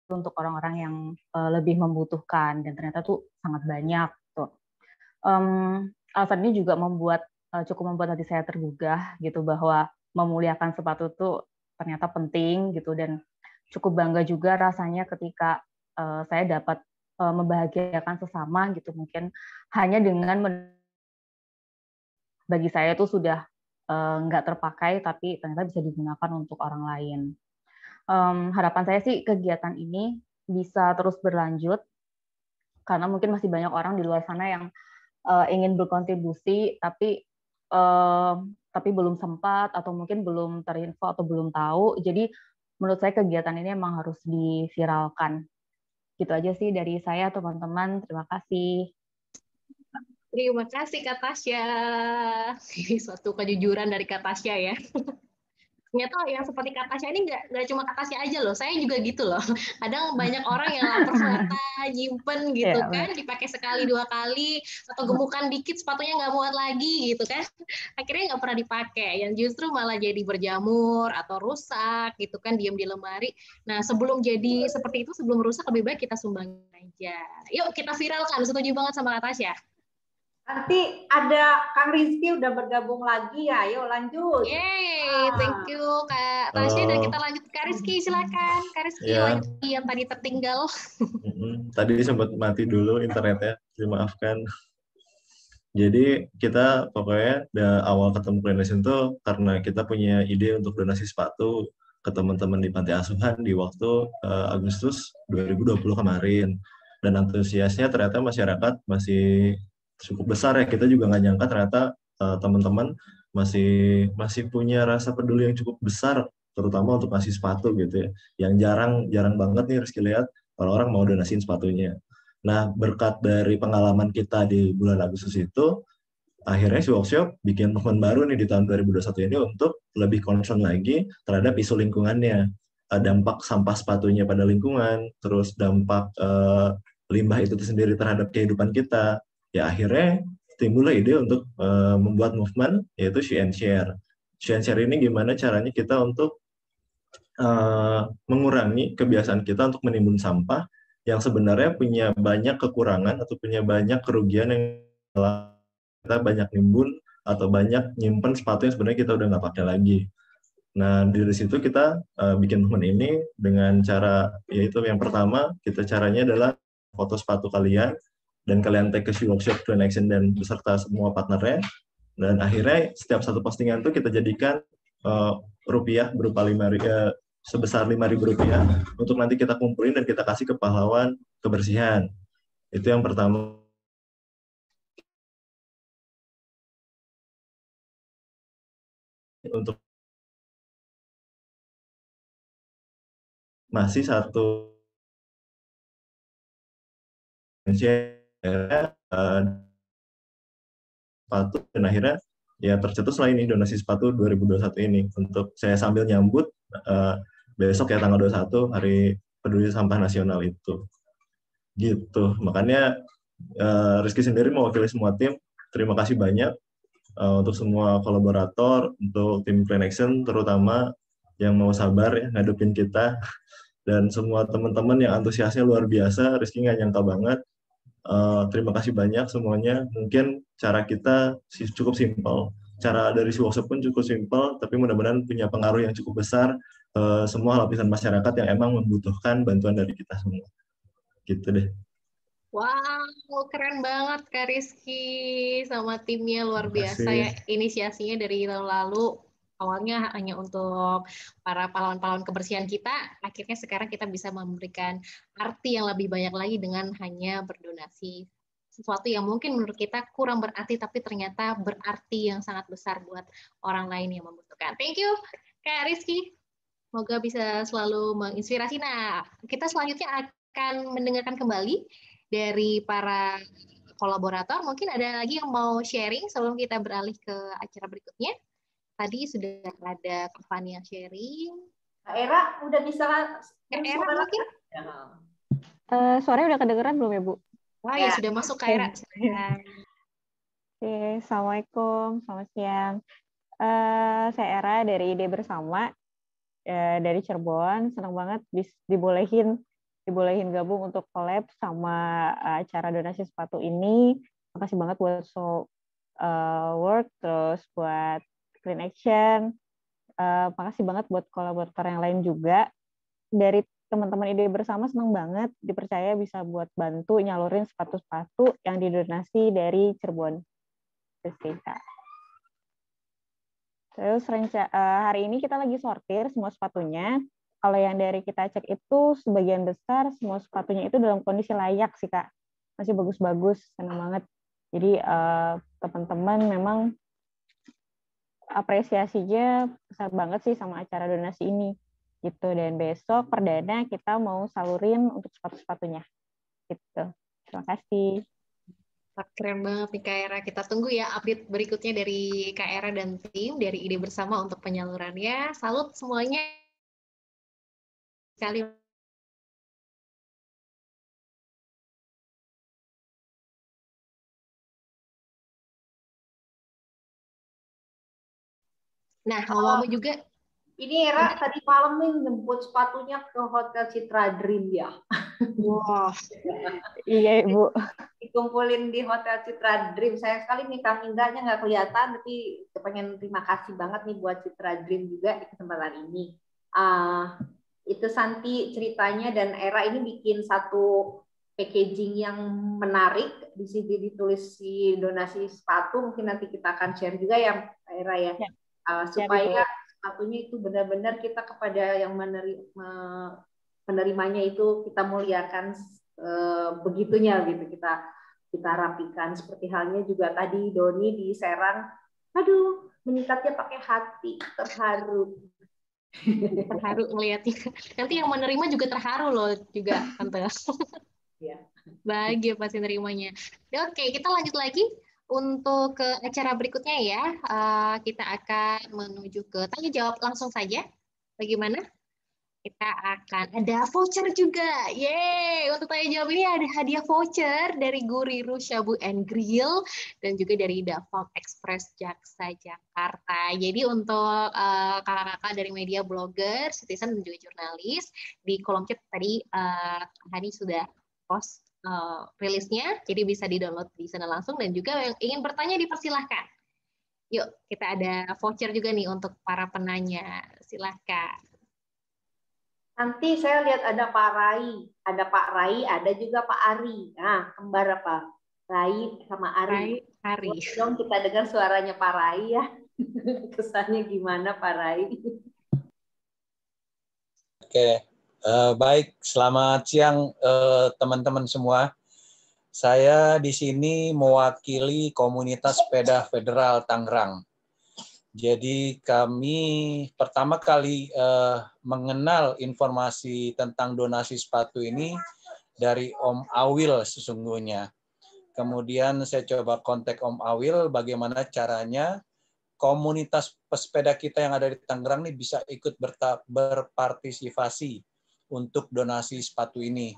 untuk orang-orang yang lebih membutuhkan, dan ternyata tuh sangat banyak tuh. Alasan ini juga cukup membuat hati saya tergugah gitu, bahwa memuliakan sepatu tuh ternyata penting gitu, dan cukup bangga juga rasanya ketika saya dapat membahagiakan sesama gitu, mungkin hanya dengan bagi saya itu sudah nggak terpakai tapi ternyata bisa digunakan untuk orang lain. Harapan saya sih kegiatan ini bisa terus berlanjut, karena mungkin masih banyak orang di luar sana yang ingin berkontribusi tapi belum sempat atau mungkin belum terinfo atau belum tahu. Jadi menurut saya kegiatan ini emang harus diviralkan. Gitu aja sih dari saya, teman-teman. Terima kasih. Terima kasih Kak Tasya. Ini suatu kejujuran dari Kak Tasya ya. Ternyata yang seperti Kak Tasya ini nggak cuma Kak Tasya aja loh, saya juga gitu loh. Kadang banyak orang yang lapar mata, nyimpen gitu kan, dipakai sekali 2 kali, atau gemukan dikit sepatunya nggak muat lagi gitu kan. Akhirnya nggak pernah dipakai, yang justru malah jadi berjamur atau rusak gitu kan, diam di lemari. Nah sebelum jadi seperti itu, sebelum rusak lebih baik kita sumbangin aja. Yuk kita viralkan, setuju banget sama Kak Tasya. Nanti ada Kang Rizky udah bergabung lagi ya, yuk lanjut. Yeay, thank you Kak Tasya, dan kita lanjut Kak Rizky, silakan Kak Rizky lanjut yang tadi tertinggal. Tadi sempat mati dulu internetnya, dimaafkan. Jadi kita pokoknya awal ketemu Cleanation tuh karena kita punya ide untuk donasi sepatu ke teman-teman di panti asuhan di waktu Agustus 2020 kemarin. Dan antusiasnya ternyata masyarakat masih cukup besar ya. Kita juga nggak nyangka ternyata teman-teman masih punya rasa peduli yang cukup besar, terutama untuk ngasih sepatu gitu ya. Yang jarang banget nih Rizky lihat orang-orang mau donasiin sepatunya. Nah, berkat dari pengalaman kita di bulan Agustus itu, akhirnya si Workshop bikin movement baru nih di tahun 2021 ini untuk lebih concern lagi terhadap isu lingkungannya. Dampak sampah sepatunya pada lingkungan, terus dampak limbah itu sendiri terhadap kehidupan kita. Ya akhirnya timbullah ide untuk membuat movement, yaitu She and Share. She and Share ini gimana caranya kita untuk mengurangi kebiasaan kita untuk menimbun sampah yang sebenarnya punya banyak kekurangan atau punya banyak kerugian yang kita banyak nimbun atau banyak nyimpen sepatu yang sebenarnya kita udah nggak pakai lagi. Nah, dari situ kita bikin movement ini dengan cara, yaitu yang pertama, caranya adalah foto sepatu kalian, dan kalian tag ke She Workshop Cleanation dan beserta semua partnernya, dan akhirnya setiap satu postingan itu kita jadikan rupiah berupa sebesar Rp5.000 untuk nanti kita kumpulin dan kita kasih ke pahlawan kebersihan. Itu yang pertama. Untuk masih satu sepatu, dan akhirnya ya tercetuslah ini donasi sepatu 2021 ini untuk saya sambil nyambut besok ya tanggal 21 Hari Peduli Sampah Nasional itu. Gitu. Makanya Rizky sendiri mewakili semua tim. Terima kasih banyak untuk semua kolaborator, untuk tim Cleanation terutama yang mau sabar ya ngadepin kita, dan semua teman-teman yang antusiasnya luar biasa. Rizky nggak nyangka banget. Terima kasih banyak semuanya. Mungkin cara kita cukup simpel. Cara dari si workshop pun cukup simpel, tapi mudah-mudahan punya pengaruh yang cukup besar semua lapisan masyarakat yang emang membutuhkan bantuan dari kita semua. Gitu deh. Wow, keren banget Kak Rizky sama timnya, luar biasa ya inisiasinya dari tahun lalu. Awalnya hanya untuk para pahlawan-pahlawan kebersihan kita, akhirnya sekarang kita bisa memberikan arti yang lebih banyak lagi dengan hanya berdonasi sesuatu yang mungkin menurut kita kurang berarti, tapi ternyata berarti yang sangat besar buat orang lain yang membutuhkan. Thank you Kak Rizky. Semoga bisa selalu menginspirasi. Nah, kita selanjutnya akan mendengarkan kembali dari para kolaborator. Mungkin ada lagi yang mau sharing sebelum kita beralih ke acara berikutnya. Tadi sudah ada Kak Fani yang sharing. Kak Era udah bisa Kak Era mungkin? Suaranya udah kedengeran belum ya, Bu? Wah, ya sudah masuk Kak Era. Oke, Assalamualaikum, selamat siang. Saya Era dari Ide Bersama dari Cirebon. Senang banget dibolehin gabung untuk collab sama acara donasi sepatu ini. Makasih banget buat Work, terus buat Clean Action. Makasih banget buat kolaborator yang lain juga. Dari teman-teman Ide Bersama senang banget dipercaya bisa buat bantu nyalurin sepatu-sepatu yang didonasi dari Cirebon. Terus hari ini kita lagi sortir semua sepatunya. Kalau yang dari kita cek itu sebagian besar semua sepatunya itu dalam kondisi layak sih Kak. Masih bagus-bagus, senang banget. Jadi teman-teman memang apresiasinya besar banget sih sama acara donasi ini. Gitu. Dan besok perdana kita mau salurin untuk sepatu-sepatunya. Gitu. Terima kasih. Keren banget nih Kak Era. Kita tunggu ya update berikutnya dari Kak Era dan tim dari Ide Bersama untuk penyalurannya. Salut semuanya. Sekali. Nah, ngomong juga. Ini Era tadi malam nih jemput sepatunya ke Hotel Citra Dream ya. Wah. Iya Ibu. Dikumpulin di Hotel Citra Dream. Sayang sekali minta-mintanya nggak kelihatan, tapi pengen terima kasih banget nih buat Citra Dream juga di kesempatan ini. Itu Santi ceritanya, dan Era ini bikin satu packaging yang menarik. Di sini ditulis si donasi sepatu, mungkin nanti kita akan share juga ya Era ya. Supaya sepatunya itu benar-benar kita kepada yang penerimanya itu kita muliakan begitunya gitu, kita rapikan. Seperti halnya juga tadi Doni di Serang, aduh menyikatnya pakai hati, terharu melihatnya. Nanti yang menerima juga terharu loh juga Tante. Ya. Bahagia pasti nerimanya. Oke, kita lanjut lagi untuk ke acara berikutnya ya. Kita akan menuju ke tanya jawab langsung saja. Bagaimana? Kita akan ada voucher juga. Yeay, untuk tanya jawab ini ada hadiah voucher dari Guriru Shabu and Grill dan juga dari Davang Express Jaksa Jakarta. Jadi untuk kakak-kakak dari media blogger, citizen dan juga jurnalis, di kolom chat tadi Hani sudah post rilisnya, jadi bisa di-download di sana langsung, dan juga yang ingin bertanya dipersilahkan. Yuk, kita ada voucher juga nih untuk para penanya. Silahkan. Nanti saya lihat ada Pak Rai, ada juga Pak Ari. Nah, kembar apa? Rai sama Ari. Ari. Dong kita dengar suaranya Pak Rai ya. Kesannya gimana Pak Rai? Oke, baik. Selamat siang teman-teman semua. Saya di sini mewakili komunitas sepeda federal Tangerang. Jadi kami pertama kali mengenal informasi tentang donasi sepatu ini dari Om Awil sesungguhnya. Kemudian saya coba kontak Om Awil bagaimana caranya komunitas pesepeda kita yang ada di Tangerang ini bisa ikut berpartisipasi untuk donasi sepatu ini.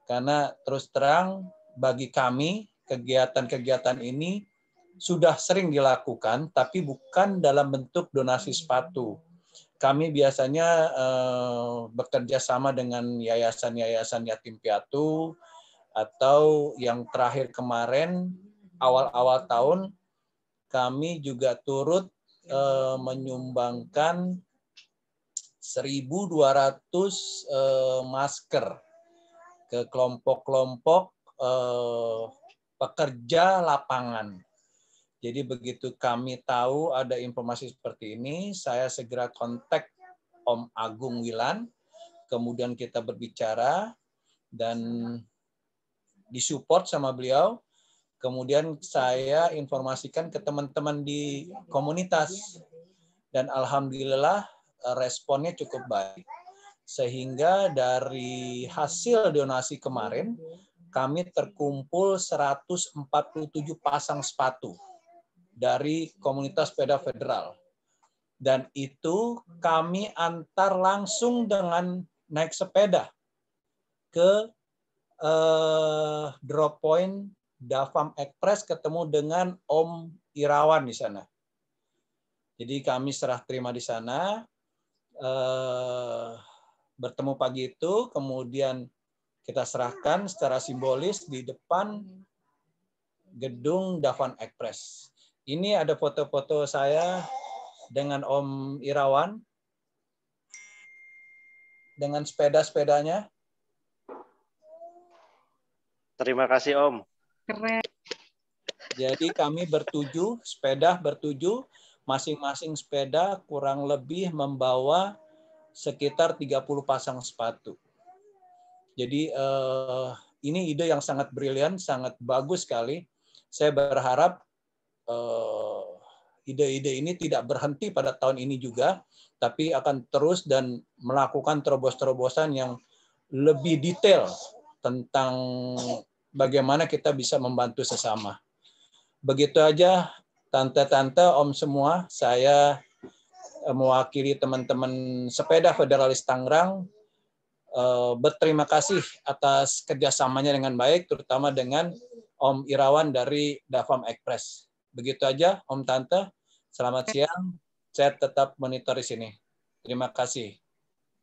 Karena terus terang bagi kami kegiatan-kegiatan ini sudah sering dilakukan, tapi bukan dalam bentuk donasi sepatu. Kami biasanya bekerja sama dengan yayasan-yayasan yatim piatu, atau yang terakhir kemarin, awal-awal tahun, kami juga turut menyumbangkan 1.200 masker ke kelompok-kelompok pekerja lapangan. Jadi begitu kami tahu ada informasi seperti ini, saya segera kontak Om Agung Wilan, kemudian kita berbicara dan disupport sama beliau. Kemudian saya informasikan ke teman-teman di komunitas dan alhamdulillah responnya cukup baik. Sehingga dari hasil donasi kemarin, kami terkumpul 147 pasang sepatu dari komunitas sepeda federal. Dan itu kami antar langsung dengan naik sepeda ke drop point Davam Express, ketemu dengan Om Irawan di sana. Jadi kami serah terima di sana, bertemu pagi itu, kemudian kita serahkan secara simbolis di depan gedung Davam Express. Ini ada foto-foto saya dengan Om Irawan dengan sepeda-sepedanya. Terima kasih Om. Keren. Jadi kami bertujuh, sepeda bertujuh, masing-masing sepeda kurang lebih membawa sekitar 30 pasang sepatu. Jadi ini ide yang sangat brilian, sangat bagus sekali. Saya berharap ide-ide ini tidak berhenti pada tahun ini juga, tapi akan terus dan melakukan terobos-terobosan yang lebih detail tentang bagaimana kita bisa membantu sesama. Begitu aja, tante-tante, om semua, saya mewakili teman-teman sepeda Federalis Tangerang, berterima kasih atas kerjasamanya dengan baik, terutama dengan Om Irawan dari Davam Express. Begitu aja, Om Tante. Selamat siang. Saya tetap monitor di sini. Terima kasih.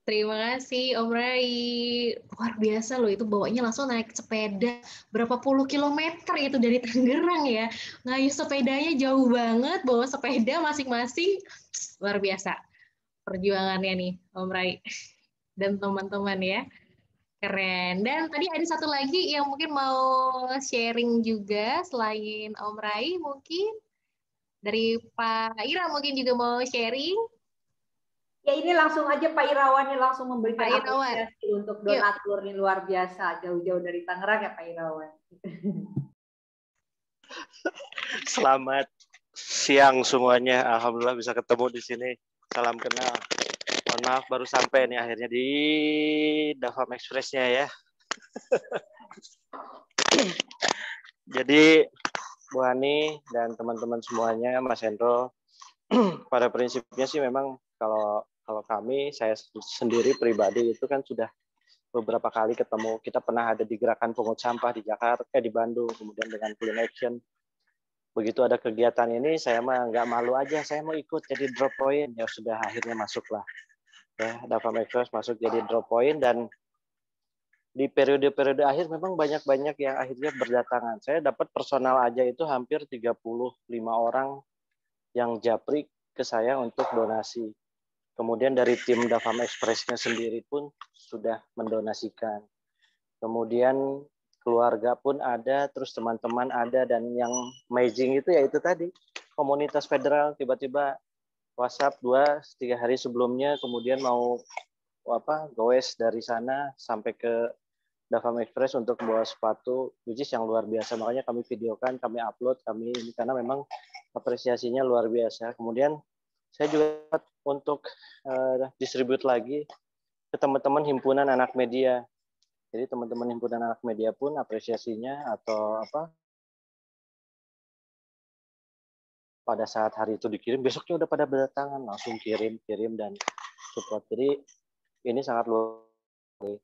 Terima kasih Om Rai. Luar biasa loh, itu bawanya langsung naik sepeda berapa puluh kilometer itu dari Tangerang ya. Ngayuh sepedanya jauh banget, bawa sepeda masing-masing. Luar biasa perjuangannya nih Om Rai dan teman-teman ya. Keren. Dan tadi ada satu lagi yang mungkin mau sharing juga selain Om Rai, mungkin dari Pak Ira mungkin juga mau sharing. Ya ini langsung aja Pak Irawan ini langsung memberikan apresiasi untuk donatur ini luar biasa, jauh-jauh dari Tangerang ya Pak Irawan. Selamat siang semuanya. Alhamdulillah bisa ketemu di sini. Salam kenal. Mohon maaf baru sampai nih akhirnya di Davam Express-nya ya. Jadi Bu Hani dan teman-teman semuanya, Mas Hendro, pada prinsipnya sih memang kalau kami, saya sendiri pribadi itu kan sudah beberapa kali ketemu. Kita pernah ada di gerakan pungut sampah di Jakarta, di Bandung, kemudian dengan Clean Action. Begitu ada kegiatan ini, saya mah nggak malu aja, saya mau ikut jadi drop point. Ya sudah, akhirnya masuklah. Ya, Davam Express masuk jadi drop point, dan di periode-periode akhir memang banyak-banyak yang akhirnya berdatangan. Saya dapat personal aja itu hampir 35 orang yang japri ke saya untuk donasi. Kemudian dari tim Davam Express-nya sendiri pun sudah mendonasikan. Kemudian keluarga pun ada, terus teman-teman ada, dan yang amazing itu ya itu tadi, komunitas federal tiba-tiba WhatsApp 2-3 hari sebelumnya, kemudian mau goes dari sana sampai ke Davam Express untuk membawa sepatu, which is yang luar biasa. Makanya kami videokan, kami upload, karena memang apresiasinya luar biasa. Kemudian saya juga untuk distribute lagi ke teman-teman himpunan anak media. Jadi teman-teman himpunan anak media pun apresiasinya atau pada saat hari itu dikirim, besoknya udah pada berdatangan, langsung kirim dan support. Jadi ini sangat luar biasa.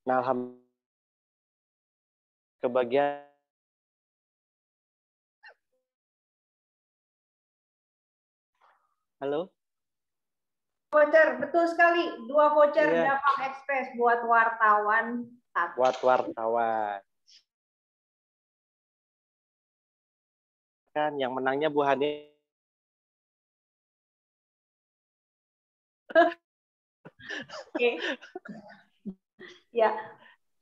Nah, alhamdulillah kebagian halo. Voucher, betul sekali. 2 voucher Davam Express buat wartawan. Buat wartawan. Kan yang menangnya Bu Hani. Oke. Ya,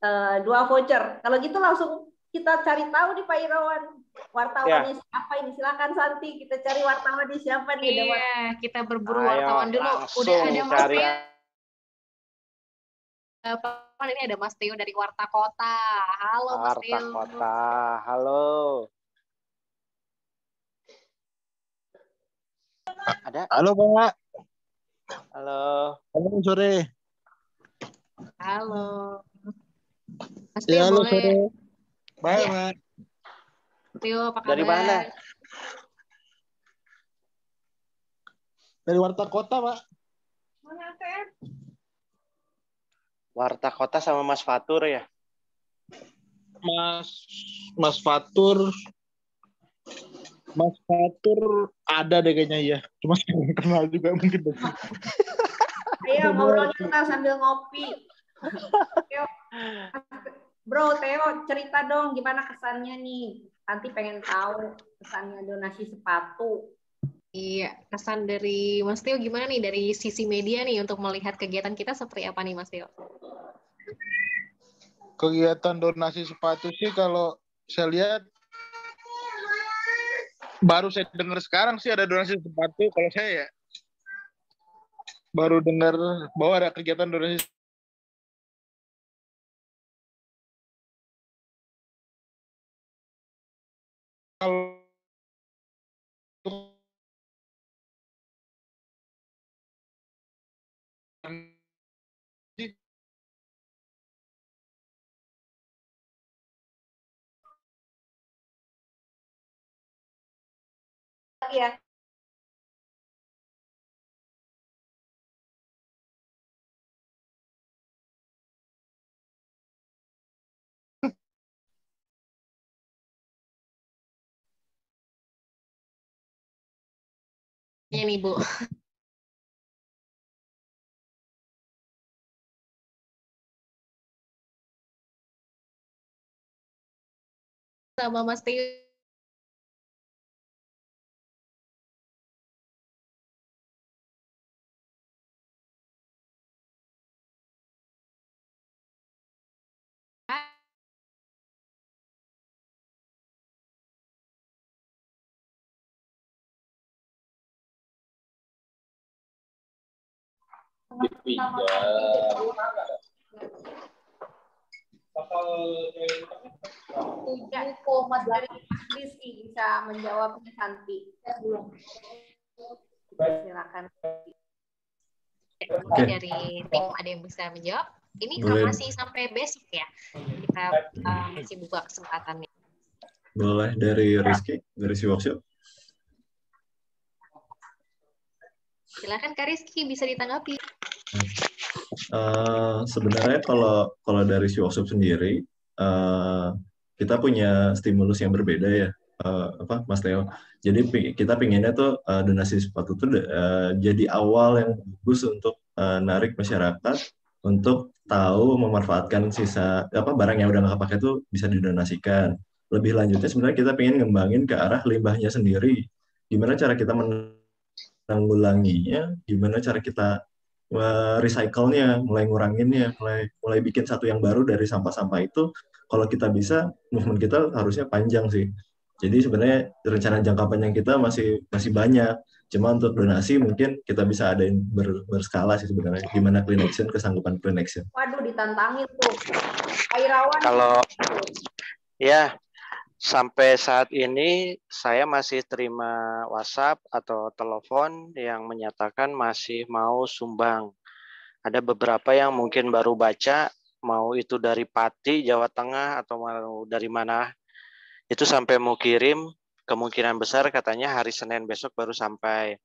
2 voucher. Kalau gitu langsung kita cari tahu nih Pak Irawan. Wartawannya siapa ini? Silakan Santi, kita cari wartawannya siapa nih? Iya, kita berburu wartawan dulu. Udah ada Mas Teo. Ini ada Mas Teo dari Warta Kota. Halo Mas Teo. Warta Kota, halo. Ada? Halo Pak. Halo. Halo sore. Halo. Mas Ya, Tio halo boleh? sore. Baik, Iya. Mbak. Tio apa kabar? Dari mana? Dari Warta Kota, Pak. Warta Kota sama Mas Fatur ya? Mas Fatur ada deh kayaknya ya. Cuma saya nggak kenal juga mungkin. Ayo ngobrolnya ntar sambil ngopi. Teo, Bro, Teo cerita dong gimana kesannya nih. Nanti pengen tahu kesannya donasi sepatu. Iya, kesan dari Mas Tio gimana nih dari sisi media nih untuk melihat kegiatan kita seperti apa nih Mas Tio? Kegiatan donasi sepatu sih kalau saya lihat baru saya dengar sekarang sih ada donasi sepatu. Kalau saya ya baru dengar bahwa ada kegiatan donasi kalau ya. Iya nih Bu. Sama Mas Tio. Dari Mas Rizky bisa menjawab Santi. Silakan. Mungkin dari tim ada yang bisa menjawab. Ini Boleh. masih sampai besok ya. Kita masih buka kesempatannya. Boleh dari Rizky, dari si workshop. Silakan Kak Rizky bisa ditanggapi. Sebenarnya kalau dari si workshop sendiri, kita punya stimulus yang berbeda ya, Mas Theo. Jadi kita pinginnya tuh donasi sepatu tuh jadi awal yang bagus untuk narik masyarakat untuk tahu memanfaatkan sisa barang yang udah nggak pakai tuh bisa didonasikan. Lebih lanjutnya sebenarnya kita pengen ngembangin ke arah limbahnya sendiri. Gimana cara kita menanggulanginya, gimana cara kita recycle-nya, mulai nguranginnya, mulai bikin satu yang baru dari sampah-sampah itu. Kalau kita bisa, movement kita harusnya panjang sih. Jadi sebenarnya rencana jangka panjang kita masih banyak. Cuma untuk donasi mungkin kita bisa adain berskala sih sebenarnya. Gimana Clean Action, kesanggupan Clean Action. Waduh, ditantangin tuh. Airawan. Kalau ya sampai saat ini saya masih terima WhatsApp atau telepon yang menyatakan masih mau sumbang. Ada beberapa yang mungkin baru baca, mau itu dari Pati, Jawa Tengah, atau mau dari mana. Itu sampai mau kirim, kemungkinan besar katanya hari Senin besok baru sampai.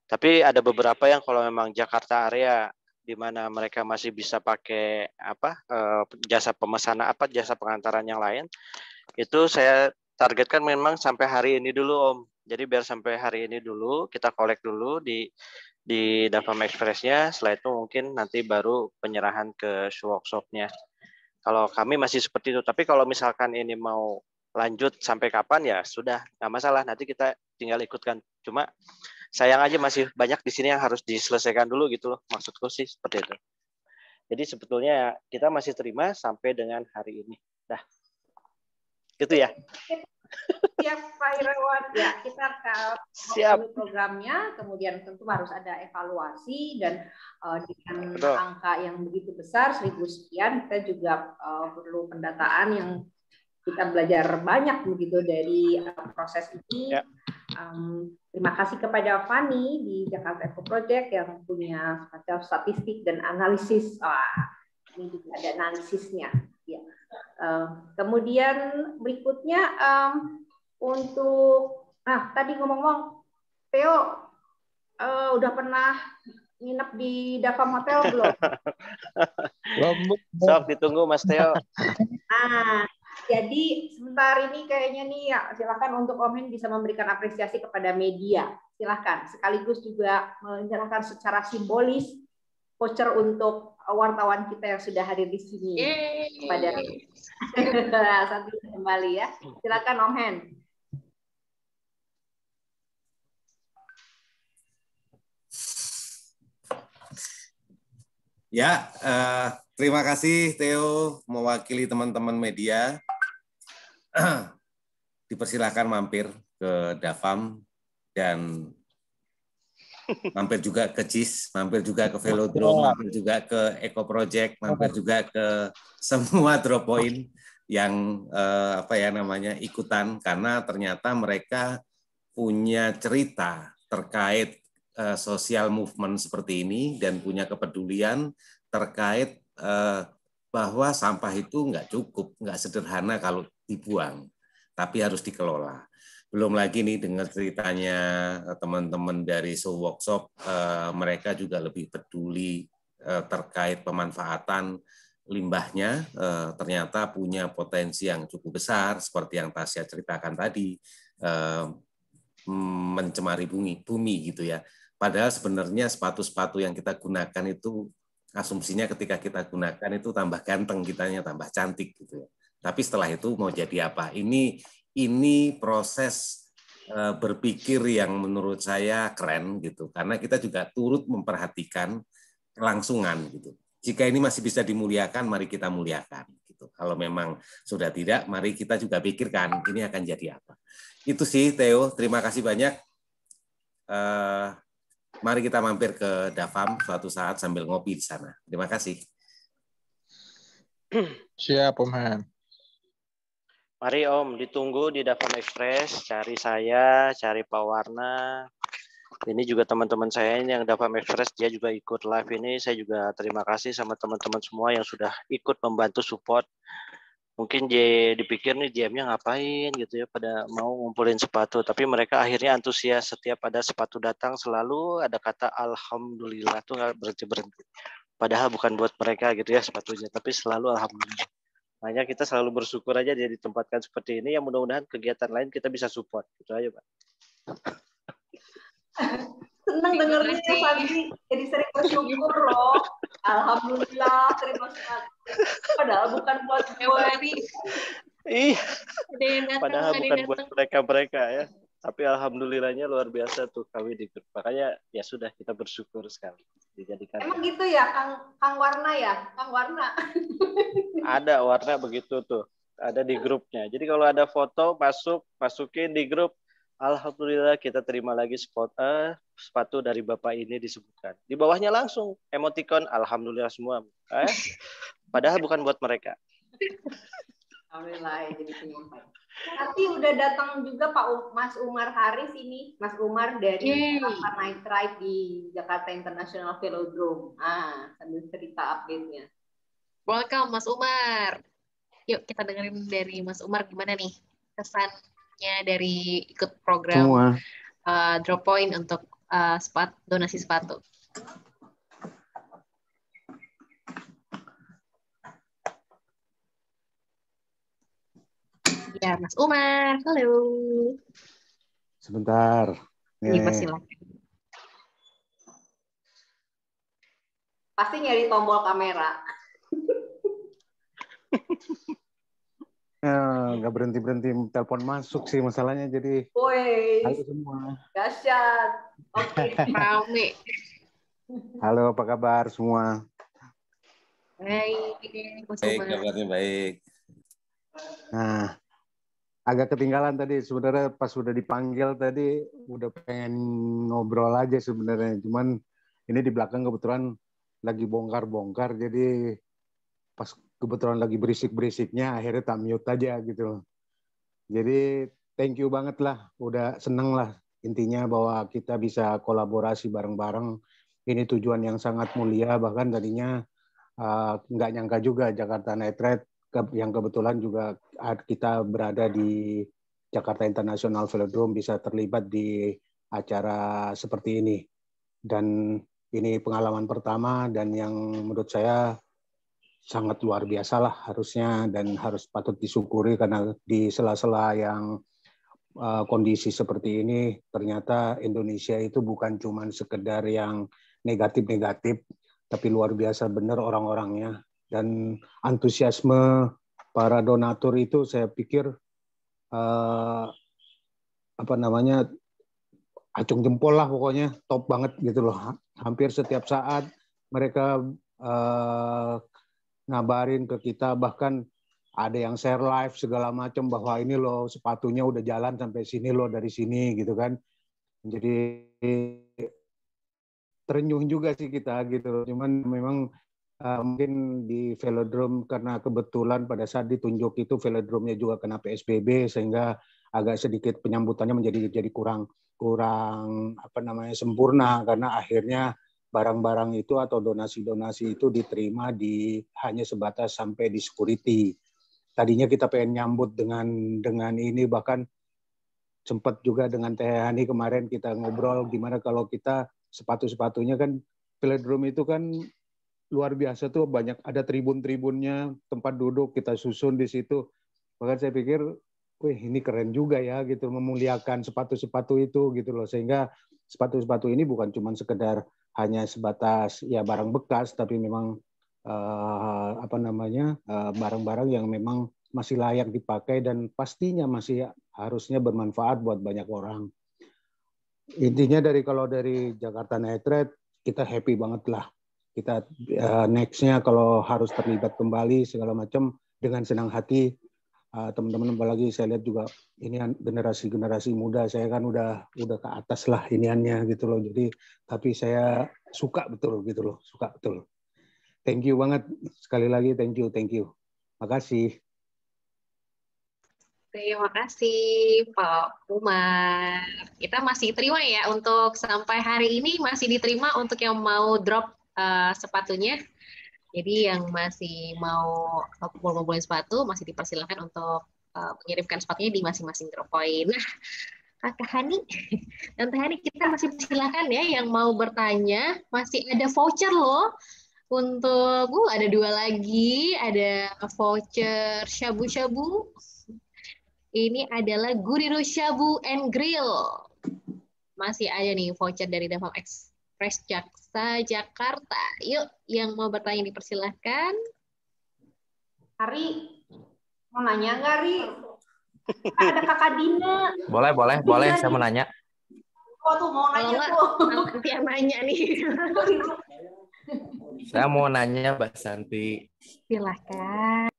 Tapi ada beberapa yang kalau memang Jakarta area, di mana mereka masih bisa pakai jasa pemesanan jasa pengantaran yang lain, itu saya targetkan memang sampai hari ini dulu Om. Jadi biar sampai hari ini dulu kita collect dulu di Davam Express-nya, setelah itu mungkin nanti baru penyerahan ke workshop-nya. Kalau kami masih seperti itu, tapi kalau misalkan ini mau lanjut sampai kapan ya sudah, nggak masalah, nanti kita tinggal ikutkan. Cuma sayang aja masih banyak di sini yang harus diselesaikan dulu gitu loh, maksudku sih seperti itu. Jadi sebetulnya kita masih terima sampai dengan hari ini. Dah. Gitu ya. Siap Pak Irawan. Ya, kita akan programnya, kemudian tentu harus ada evaluasi dan dengan angka yang begitu besar 1.000 sekian, kita juga perlu pendataan yang kita belajar banyak begitu dari proses ini. Ya. Terima kasih kepada Fani di Jakarta Eco Project yang punya semacam statistik dan analisis Ini juga ada analisisnya. Ya. Kemudian berikutnya untuk tadi ngomong-ngomong, Theo udah pernah nginep di Davam Hotel belum? Sok ditunggu Mas Theo. Jadi sebentar ini kayaknya nih ya, silakan untuk Om Hen bisa memberikan apresiasi kepada media. Silakan. Sekaligus juga menyerahkan secara simbolis voucher untuk wartawan kita yang sudah hadir di sini. Kepada satu kembali ya. Silakan Om Hen. Ya, terima kasih Theo mewakili teman-teman media. Dipersilakan mampir ke Davam dan mampir juga ke CIS, mampir juga ke Velodrome, mampir juga ke Eco Project, mampir juga ke semua drop point yang ikutan, karena ternyata mereka punya cerita terkait social movement seperti ini dan punya kepedulian terkait bahwa sampah itu nggak cukup, nggak sederhana kalau dibuang, tapi harus dikelola. Belum lagi nih dengar ceritanya teman-teman dari Workshop, mereka juga lebih peduli terkait pemanfaatan limbahnya, ternyata punya potensi yang cukup besar, seperti yang Tasya ceritakan tadi, mencemari bumi gitu ya. Padahal sebenarnya sepatu-sepatu yang kita gunakan itu asumsinya ketika kita gunakan itu tambah ganteng kitanya, tambah cantik gitu ya. Tapi setelah itu mau jadi apa? Ini proses berpikir yang menurut saya keren gitu, karena kita juga turut memperhatikan kelangsungan gitu. Jika ini masih bisa dimuliakan, mari kita muliakan gitu. Kalau memang sudah tidak, mari kita juga pikirkan ini akan jadi apa. Itu sih Theo, terima kasih banyak. Mari kita mampir ke Davam suatu saat sambil ngopi di sana. Terima kasih. Siap, Om Han. Mari Om, ditunggu di Davam Express. Cari saya, cari Pak Warna. Ini juga teman-teman saya ini yang Davam Express, dia juga ikut live ini. Saya juga terima kasih sama teman-teman semua yang sudah ikut membantu support. Mungkin dipikir nih JM-nya ngapain gitu ya, pada mau ngumpulin sepatu, tapi mereka akhirnya antusias. Setiap ada sepatu datang selalu ada kata alhamdulillah, tuh nggak berhenti. Padahal bukan buat mereka gitu ya sepatunya, tapi selalu alhamdulillah. Makanya kita selalu bersyukur aja dia ditempatkan seperti ini, yang mudah-mudahan kegiatan lain kita bisa support. Gitu aja Pak. Senang dengarnya ya Fadli, jadi sering bersyukur loh. Alhamdulillah, terima kasih. Padahal bukan buat gue. Iya. Padahal bukan buat mereka ya. Tapi alhamdulillahnya luar biasa tuh kami di grup. Makanya ya sudah, kita bersyukur sekali dijadikan. Emang gitu ya, Kang Warna ya, Kang Warna. Ada Warna begitu tuh, ada di grupnya. Jadi kalau ada foto masukin di grup. Alhamdulillah kita terima lagi sepatu dari Bapak ini disebutkan. Di bawahnya langsung emoticon alhamdulillah semua. Padahal bukan buat mereka. Alhamdulillah jadi penyampai. Nanti udah datang juga Mas Umar Haris ini, Mas Umar dari Night Ride di Jakarta International Velodrome. Sambil cerita update-nya. Welcome Mas Umar. Yuk kita dengerin dari Mas Umar gimana nih kesannya dari ikut program Drop Point untuk donasi sepatu. Ya, Mas Umar, halo. Sebentar. Silakan. Pasti nyari tombol kamera. Nggak berhenti telepon masuk sih masalahnya, jadi halo semua. Dahsyat. Oke. Rame. Halo, apa kabar semua? Baik, Kabarnya baik. Nah, agak ketinggalan tadi sebenarnya pas sudah dipanggil tadi, udah pengen ngobrol aja sebenarnya. Cuman ini di belakang kebetulan lagi bongkar-bongkar, jadi pas kebetulan lagi berisik-berisiknya akhirnya tak mute aja gitu. Jadi thank you banget lah, udah seneng lah intinya bahwa kita bisa kolaborasi bareng-bareng. Ini tujuan yang sangat mulia, bahkan tadinya nggak nyangka juga Jakarta Night Ride yang kebetulan juga kita berada di Jakarta International Velodrome bisa terlibat di acara seperti ini. Dan ini pengalaman pertama dan yang menurut saya sangat luar biasa lah harusnya dan harus patut disyukuri karena di sela-sela yang kondisi seperti ini ternyata Indonesia itu bukan cuma sekedar yang negatif-negatif tapi luar biasa benar orang-orangnya dan antusiasme para donatur itu saya pikir acung jempol lah pokoknya top banget gitu loh. Hampir setiap saat mereka ngabarin ke kita, bahkan ada yang share live segala macam bahwa ini loh sepatunya udah jalan sampai sini loh dari sini gitu kan. Jadi terenyuh juga sih kita gitu. Cuman memang mungkin di velodrome karena kebetulan pada saat ditunjuk itu velodrome-nya juga kena PSBB sehingga agak sedikit penyambutannya menjadi kurang sempurna karena akhirnya barang-barang itu atau donasi-donasi itu diterima hanya sebatas sampai di security. Tadinya kita pengen nyambut dengan ini, bahkan sempat juga dengan Teh Hani kemarin kita ngobrol gimana kalau kita sepatu-sepatunya kan velodrome itu kan luar biasa tuh, banyak ada tribun-tribunnya, tempat duduk kita susun di situ. Bahkan saya pikir, wih ini keren juga ya gitu memuliakan sepatu-sepatu itu gitu loh, sehingga sepatu-sepatu ini bukan cuma sekedar hanya sebatas ya barang bekas, tapi memang barang-barang yang memang masih layak dipakai dan pastinya masih harusnya bermanfaat buat banyak orang. Intinya kalau dari Jakarta Night Ride kita happy banget lah. Kita next-nya kalau harus terlibat kembali segala macam dengan senang hati. Teman-teman apalagi saya lihat juga ini generasi muda, saya kan udah ke atas lah iniannya gitu loh. Jadi tapi saya suka betul gitu loh, suka betul. Thank you banget sekali lagi, thank you. Makasih. Terima kasih Pak Umar. Kita masih terima ya untuk sampai hari ini masih diterima untuk yang mau drop sepatunya. Jadi yang masih mau ngumpulin sepatu masih dipersilakan untuk mengirimkan sepatunya di masing-masing drop point. Nah, Kakak Hani dan Teh Hani kita masih persilakan ya yang mau bertanya, masih ada voucher loh untuk ada 2 lagi, ada voucher shabu-shabu. Ini adalah Guriro Shabu and Grill. Masih ada nih voucher dari Devam Express Jaksa Jakarta. Yuk, yang mau bertanya dipersilahkan. Ari, mau nanya nggak, Ari? Ada Kakak Dina. Boleh, saya mau nanya. Oh, tuh mau nanya tuh. Nanti yang nanya nih. Saya mau nanya, Mbak Santi. Silahkan.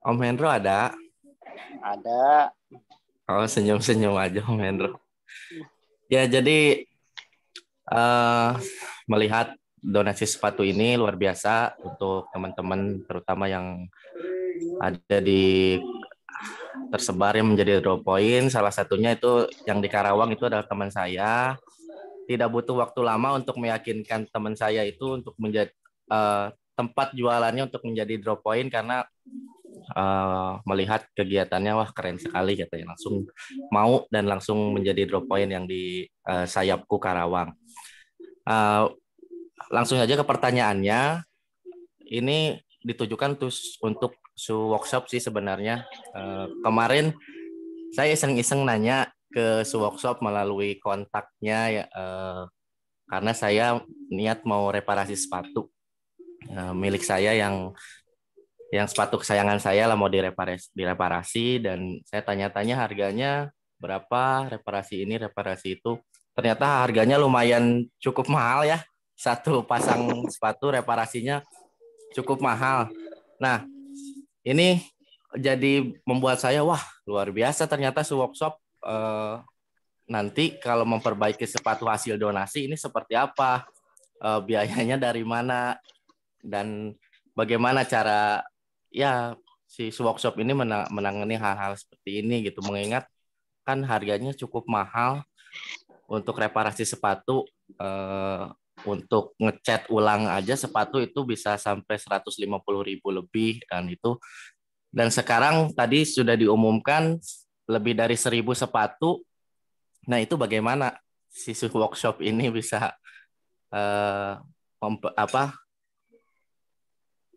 Om Hendro ada? Ada. Oh, senyum-senyum aja Om Hendro. Ya, jadi melihat donasi sepatu ini luar biasa untuk teman-teman terutama yang ada tersebar yang menjadi drop point. Salah satunya itu yang di Karawang itu adalah teman saya. Tidak butuh waktu lama untuk meyakinkan teman saya itu untuk menjadi tempat jualannya untuk menjadi drop point karena melihat kegiatannya wah keren sekali katanya, langsung mau dan langsung menjadi drop point yang di Sayapku Karawang. Langsung saja ke pertanyaannya, ini ditujukan untuk workshop sih sebenarnya. Kemarin saya iseng-iseng nanya ke workshop melalui kontaknya ya, karena saya niat mau reparasi sepatu milik saya yang sepatu kesayangan saya lah mau direparasi dan saya tanya-tanya harganya berapa, reparasi ini reparasi itu. Ternyata harganya lumayan cukup mahal ya. Satu pasang sepatu reparasinya cukup mahal. Nah, ini jadi membuat saya wah luar biasa ternyata workshop nanti kalau memperbaiki sepatu hasil donasi ini seperti apa, biayanya dari mana dan bagaimana cara ya si workshop ini menangani hal-hal seperti ini gitu, mengingat kan harganya cukup mahal untuk reparasi sepatu untuk ngecat ulang aja sepatu itu bisa sampai 150.000 lebih dan sekarang tadi sudah diumumkan lebih dari 1.000 sepatu. Nah, itu bagaimana si workshop ini bisa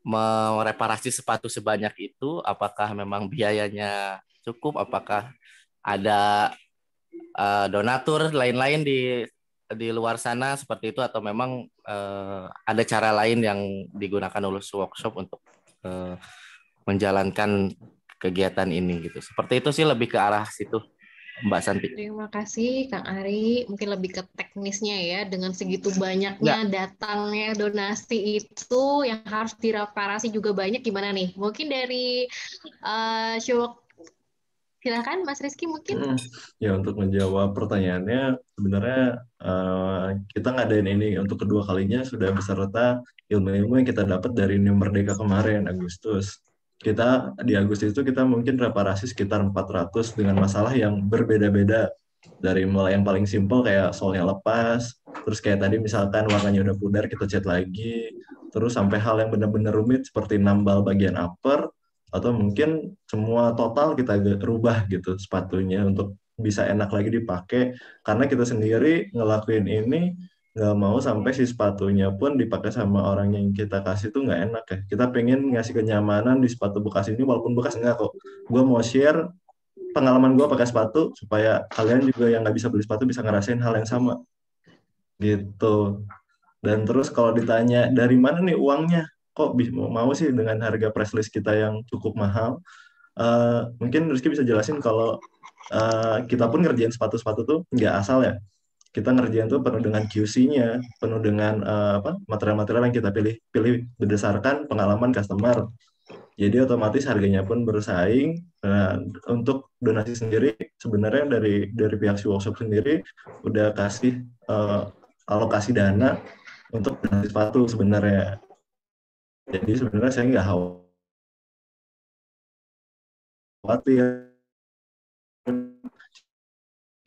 mereparasi sepatu sebanyak itu? Apakah memang biayanya cukup? Apakah ada donatur lain-lain di luar sana seperti itu, atau memang ada cara lain yang digunakan oleh workshop untuk menjalankan kegiatan ini gitu? Seperti itu sih, lebih ke arah situ, Mbak Santi. Terima kasih Kang Ari. Mungkin lebih ke teknisnya ya, dengan segitu banyaknya datangnya donasi itu yang harus direparasi juga banyak, gimana nih? Mungkin dari show, silakan Mas Rizky mungkin. Ya, untuk menjawab pertanyaannya, sebenarnya kita ngadain ini untuk kedua kalinya sudah beserta ilmu-ilmu yang kita dapat dari New Merdeka kemarin, Agustus. Kita di Agustus itu kita mungkin reparasi sekitar 400 dengan masalah yang berbeda-beda. Dari mulai yang paling simpel kayak solnya lepas, terus kayak tadi misalkan warnanya udah pudar, kita cat lagi, terus sampai hal yang benar-benar rumit seperti nambal bagian upper, atau mungkin semua total kita rubah gitu sepatunya untuk bisa enak lagi dipakai, karena kita sendiri ngelakuin ini nggak mau sampai si sepatunya pun dipakai sama orang yang kita kasih tuh nggak enak ya. Kita pengen ngasih kenyamanan di sepatu bekas ini, walaupun bekas enggak kok. Gue mau share pengalaman gue pakai sepatu supaya kalian juga yang nggak bisa beli sepatu bisa ngerasain hal yang sama gitu. Dan terus kalau ditanya dari mana nih uangnya, kok mau sih dengan harga press list kita yang cukup mahal? Mungkin Rizky bisa jelasin kalau kita pun ngerjain sepatu-sepatu tuh nggak asal ya. Kita ngerjain tuh penuh dengan QC-nya, penuh dengan material-material yang kita pilih berdasarkan pengalaman customer. Jadi otomatis harganya pun bersaing. Nah, untuk donasi sendiri sebenarnya dari pihak si workshop sendiri udah kasih alokasi dana untuk donasi sepatu sebenarnya. Jadi sebenarnya saya nggak khawatir.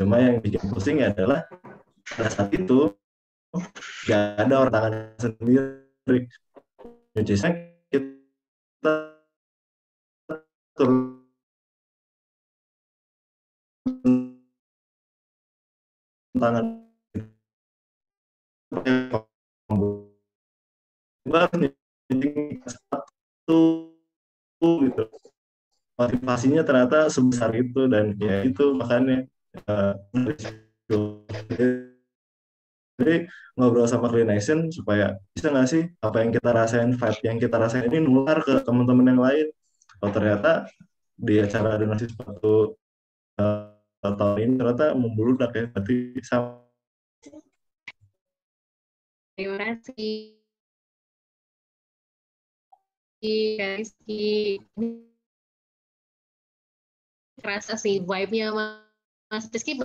Cuma yang bikin pusing adalah pada saat itu nggak ada orang tangan sendiri. Nyucisnya kita turun tangan. Satu gitu. Motivasinya ternyata sebesar itu, dan ya itu makanya jadi ngobrol sama Clean Action supaya bisa nggak sih apa yang kita rasain, vibe yang kita rasain ini nular ke teman-teman yang lain. Oh ternyata di acara donasi sepatu tahun ini ternyata membludak ya, berarti sama. Terima kasih Rizky. Kerasa sih vibe-nya Mas Rizky,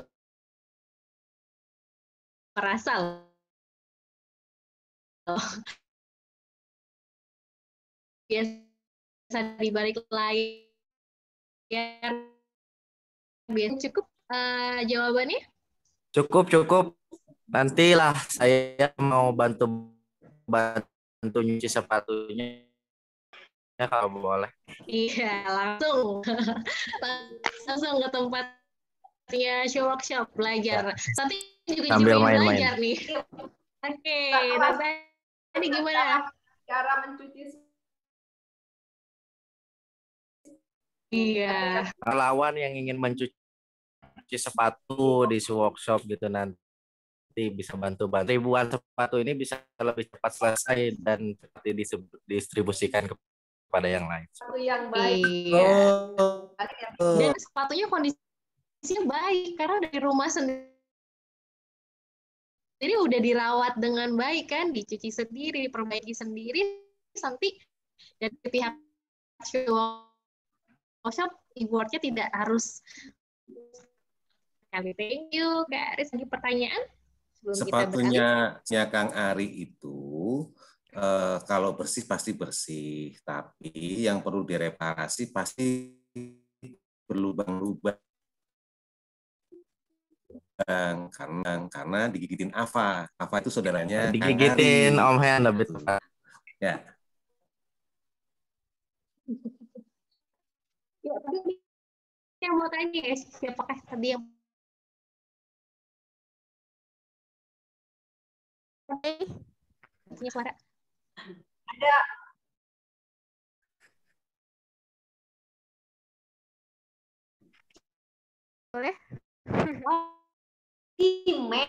merasa loh. Biasa di balik layar. Biasa cukup jawabannya? Cukup. Nantilah saya mau bantu nyuci sepatunya ya kalau boleh. Iya, langsung ke tempatnya show workshop belajar. Nanti juga sambil main-main belajar nih. Oke, tadi gimana? Cara mencuci. Iya. Lawan yang ingin mencuci sepatu di workshop gitu nanti bisa bantu ribuan sepatu ini bisa lebih cepat selesai dan cepat didistribusikan kepada yang lain. Sepatu yang baik. Iya. Dan sepatunya kondisinya baik karena dari rumah sendiri udah dirawat dengan baik kan, dicuci sendiri, diperbaiki sendiri, nanti dari pihak workshop reward-nya tidak harus. Thank you, Kak Aris. Lagi pertanyaan? Sepatunya Kang Ari itu kalau bersih pasti bersih, tapi yang perlu direparasi pasti berlubang-lubang. karena digigitin Ava. Ava itu saudaranya Digigitin Kang Ari. Om Hen lebih tepat. Ya. Ya, tadi yang mau tanya ya, siapakah tadi yang punya suara? Ada. Boleh? Mei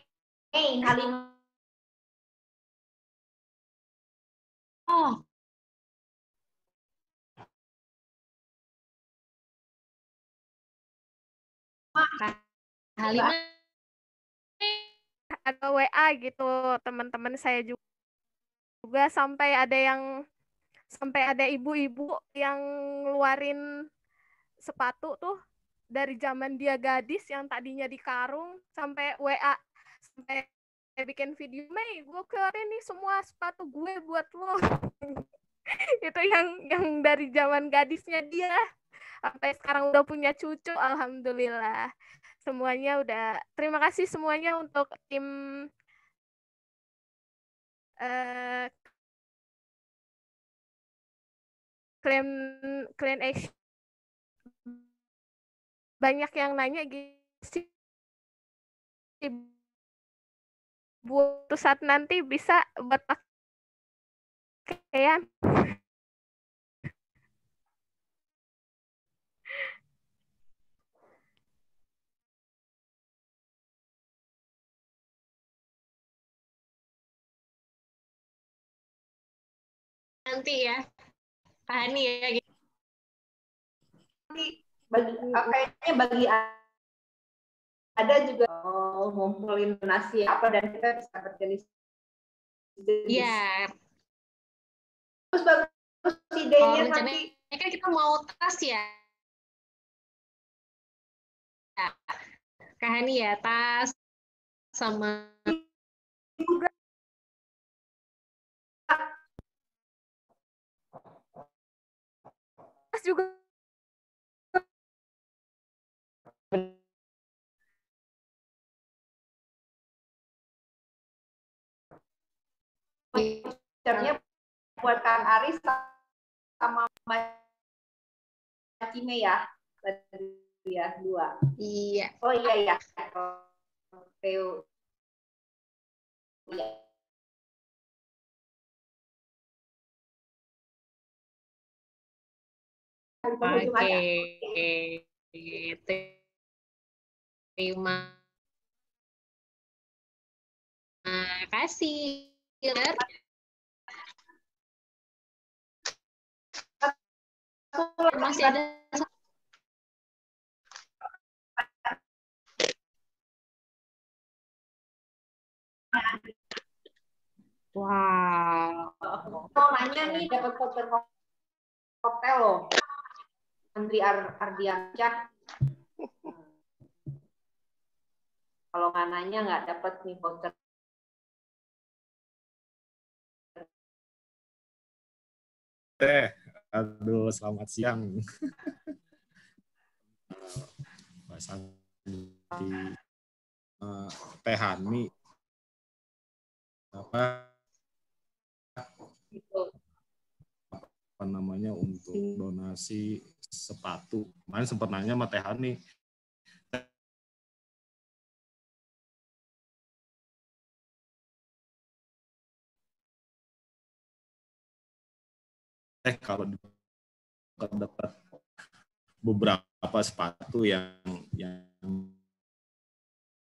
Halim. Oh. Halimah ada WA gitu teman-teman saya juga sampai ada ibu-ibu yang ngeluarin sepatu tuh dari zaman dia gadis yang tadinya di karung sampai WA sampai bikin video, Mei gue keluarin nih semua sepatu gue buat lo. Itu yang dari zaman gadisnya dia sampai sekarang udah punya cucu, alhamdulillah. Semuanya udah, terima kasih semuanya untuk tim Clean Action. Banyak yang nanya gitu buat saat nanti bisa buat pakaian. Nanti ya, Kak Hani ya. Kayaknya bagi ada juga ngumpulin donasi apa dan kita bisa berjenis. Iya. Terus bagus idenya nanti. Kan kita mau tas ya. Kak Hani ya, tas sama tas juga vouchernya buat Kang Aris sama Mbak Cime ya. Ya, 2. Iya. Oh iya ya. Oke. Iya. Oke. Terima kasih. Masih ada wow. Mau nanya nih dapat voucher hotel loh. Andri Ardiansyah. Kalau nggak nanya nggak dapat nih voucher. Aduh, selamat siang. Mbak Santi, Teh Hani, apa namanya untuk donasi sepatu. Kemarin sempat nanya sama Teh Hani. Kalau dapat beberapa sepatu yang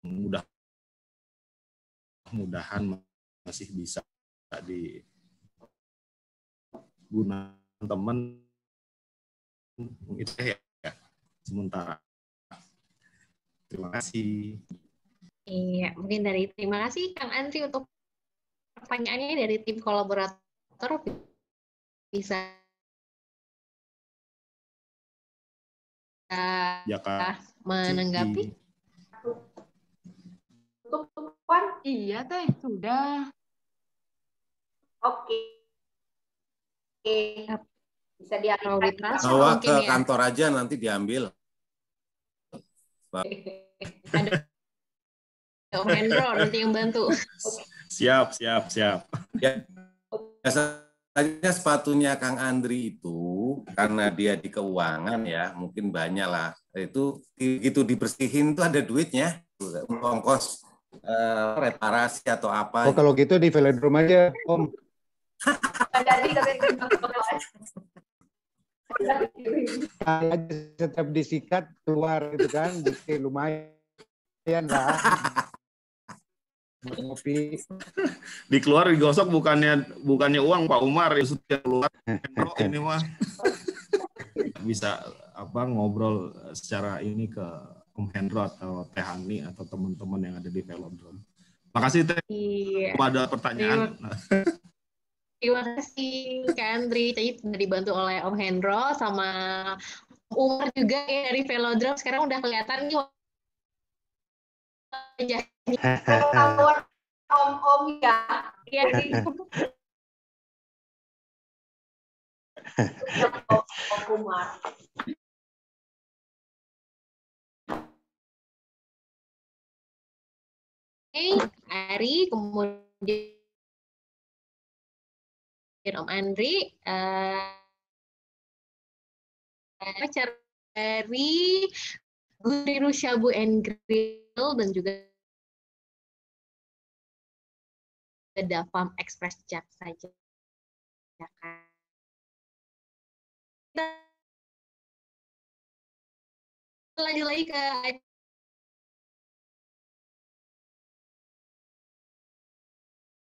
mudah-mudahan masih bisa digunakan teman itu ya sementara. Terima kasih. Iya, mungkin terima kasih Kang Andri untuk pertanyaannya dari tim kolaborator bisa menanggapi. Iya Teh, sudah. Oke. Bisa diambil bawa ke kantor aja nanti diambil. Om Hendro nanti yang bantu. Siap. Ya, biasanya sepatunya Kang Andri itu karena dia di keuangan ya, mungkin banyak lah. Itu gitu dibersihin tuh ada duitnya, ongkos reparasi atau apa. Oh kalau gitu di velodrome aja, Om. Setiap disikat keluar itu kan, jadi lumayan lah. Ngopi. Dikeluar digosok bukannya uang Pak Umar itu yang keluar. Ini mah bisa ngobrol secara ini ke Om Hendro atau Teh Hani atau teman-teman yang ada di velodrome. Makasih Teh. Iya. Ada pertanyaan. Terima kasih Kak Andri. Tadi sudah dibantu oleh Om Hendro sama Umar juga ya dari velodrome. Sekarang udah kelihatan nih wajahnya. Om ya. Iya sih. Om Umar. Ari, kemudian Om Andri, dari Guru Shabu and Grill dan juga Davam Express Jaksa. Lanjut lagi ke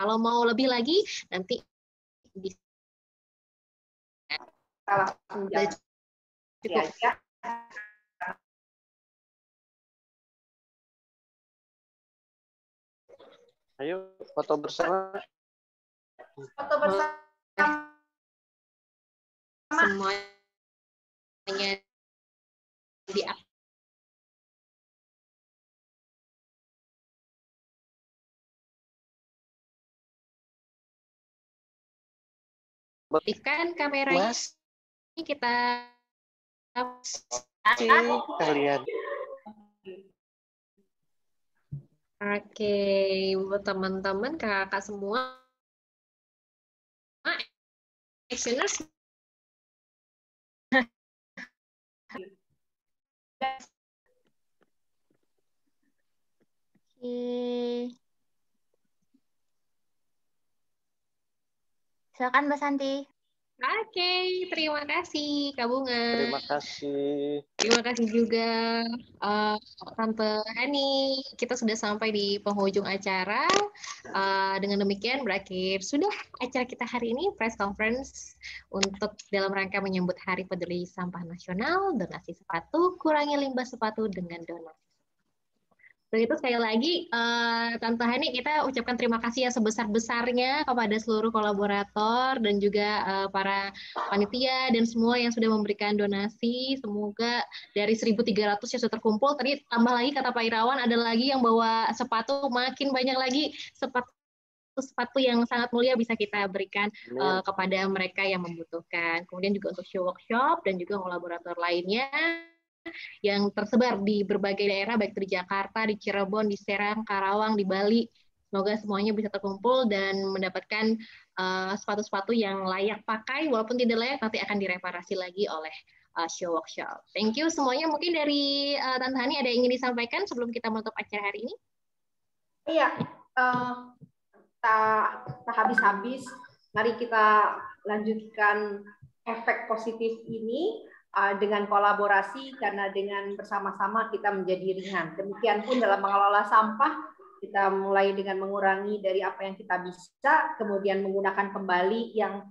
kalau mau lebih lagi nanti bisa cukup. Ayo foto bersama. Foto bersama. Semuanya di aktifkan kameranya. Kita kalian. Oke, buat teman-teman, kakak semua, actioners. Silakan Mbak Santi. Oke, terima kasih Kak Bunga. Terima kasih. Terima kasih juga Tante Hani. Kita sudah sampai di penghujung acara. Dengan demikian berakhir sudah acara kita hari ini, press conference untuk dalam rangka menyambut Hari Peduli Sampah Nasional, donasi sepatu, kurangi limbah sepatu dengan donasi. Begitu sekali lagi, Tante Hani, kita ucapkan terima kasih yang sebesar-besarnya kepada seluruh kolaborator dan juga para panitia dan semua yang sudah memberikan donasi. Semoga dari 1.300 yang sudah terkumpul, tadi tambah lagi kata Pak Irawan, ada lagi yang bawa sepatu, makin banyak lagi sepatu yang sangat mulia bisa kita berikan kepada mereka yang membutuhkan. Kemudian juga untuk show workshop dan juga kolaborator lainnya yang tersebar di berbagai daerah, baik di Jakarta, di Cirebon, di Serang, Karawang, di Bali. Semoga semuanya bisa terkumpul dan mendapatkan sepatu-sepatu yang layak pakai, walaupun tidak layak nanti akan direparasi lagi oleh show workshop. Thank you semuanya. Mungkin dari Tante Hani ada yang ingin disampaikan sebelum kita menutup acara hari ini? Iya, tak habis-habis. Mari kita lanjutkan efek positif ini dengan kolaborasi, karena dengan bersama-sama kita menjadi ringan. Demikian pun dalam mengelola sampah, kita mulai dengan mengurangi dari apa yang kita bisa, kemudian menggunakan kembali yang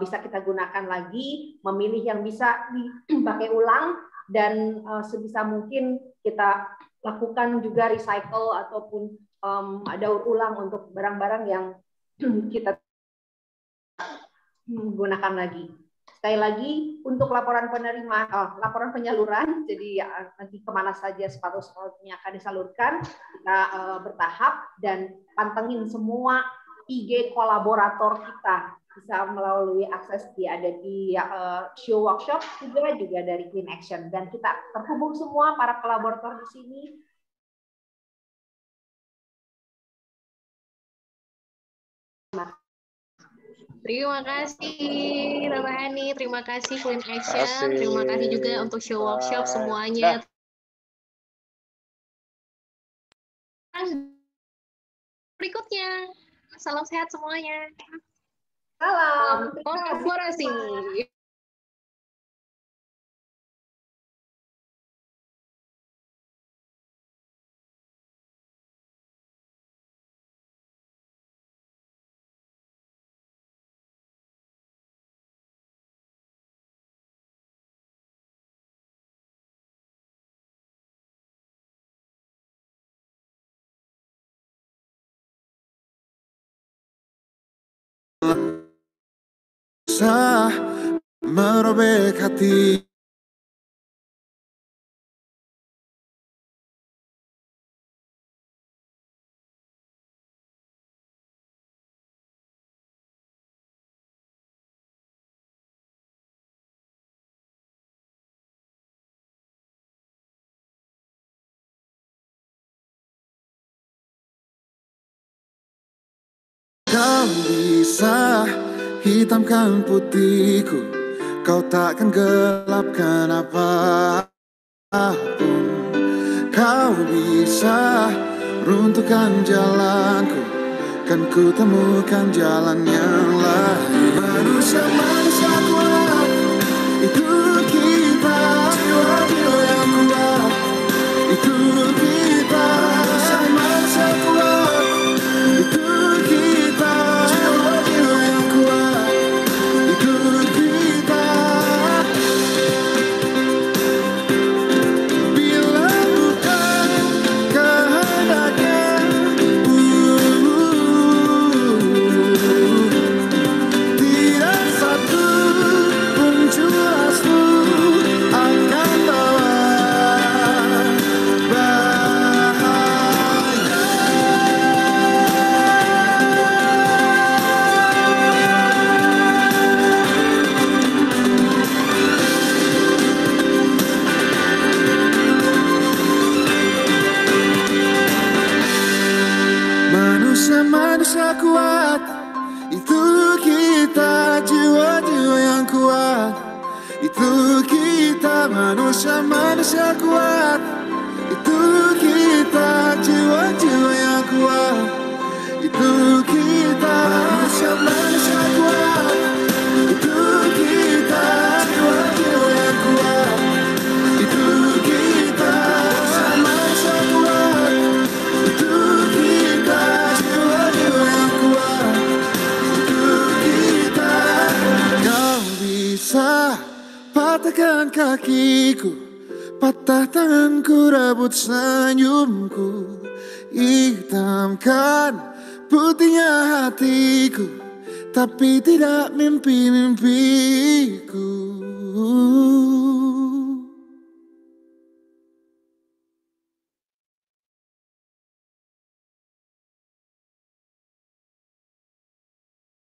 bisa kita gunakan lagi, memilih yang bisa dipakai ulang, dan sebisa mungkin kita lakukan juga recycle ataupun daur ulang untuk barang-barang yang kita gunakan lagi. Sekali lagi untuk laporan laporan penyaluran, jadi nanti kemana saja sepatu-sepatunya akan disalurkan, kita bertahap dan pantengin semua IG kolaborator kita, bisa melalui akses ada di show workshop juga dari Clean Action, dan kita terhubung semua para kolaborator di sini Terima kasih Tante Hani, terima kasih Clean Action, terima kasih juga untuk show workshop semuanya. Berikutnya, salam sehat semuanya. Salam. Kolaborasi. Bisa merobek hati. Kau bisa hitamkan putihku, kau takkan gelapkan apapun. Kau bisa runtuhkan jalanku, kan ku temukan jalan yang lain. Manusia-manusia kuat, itu kita. Jiwa-jiwa yang kuat, itu kita. Manusia-manusia kuat, itu kita. Jiwa-jiwa yang kuat, itu kita. Bila bukan kehendaknya, tidak satu pun jelasmu akan bawa manusia-manusia kuat, itu kita. Jiwa-jiwa yang kuat, itu kita. Manusia-manusia kuat, itu kita. Jiwa-jiwa yang kuat, itu kita. Manusia-manusia kuat, itu kita. Jiwa-jiwa yang kuat, itu kita. Manusia-manusia kuat, itu kita. Jiwa-jiwa yang kuat, itu kita. Kau bisa patahkan kakiku, patah tanganku, rebut senyumku, hitamkan putihnya hatiku, tapi tidak mimpi-mimpiku.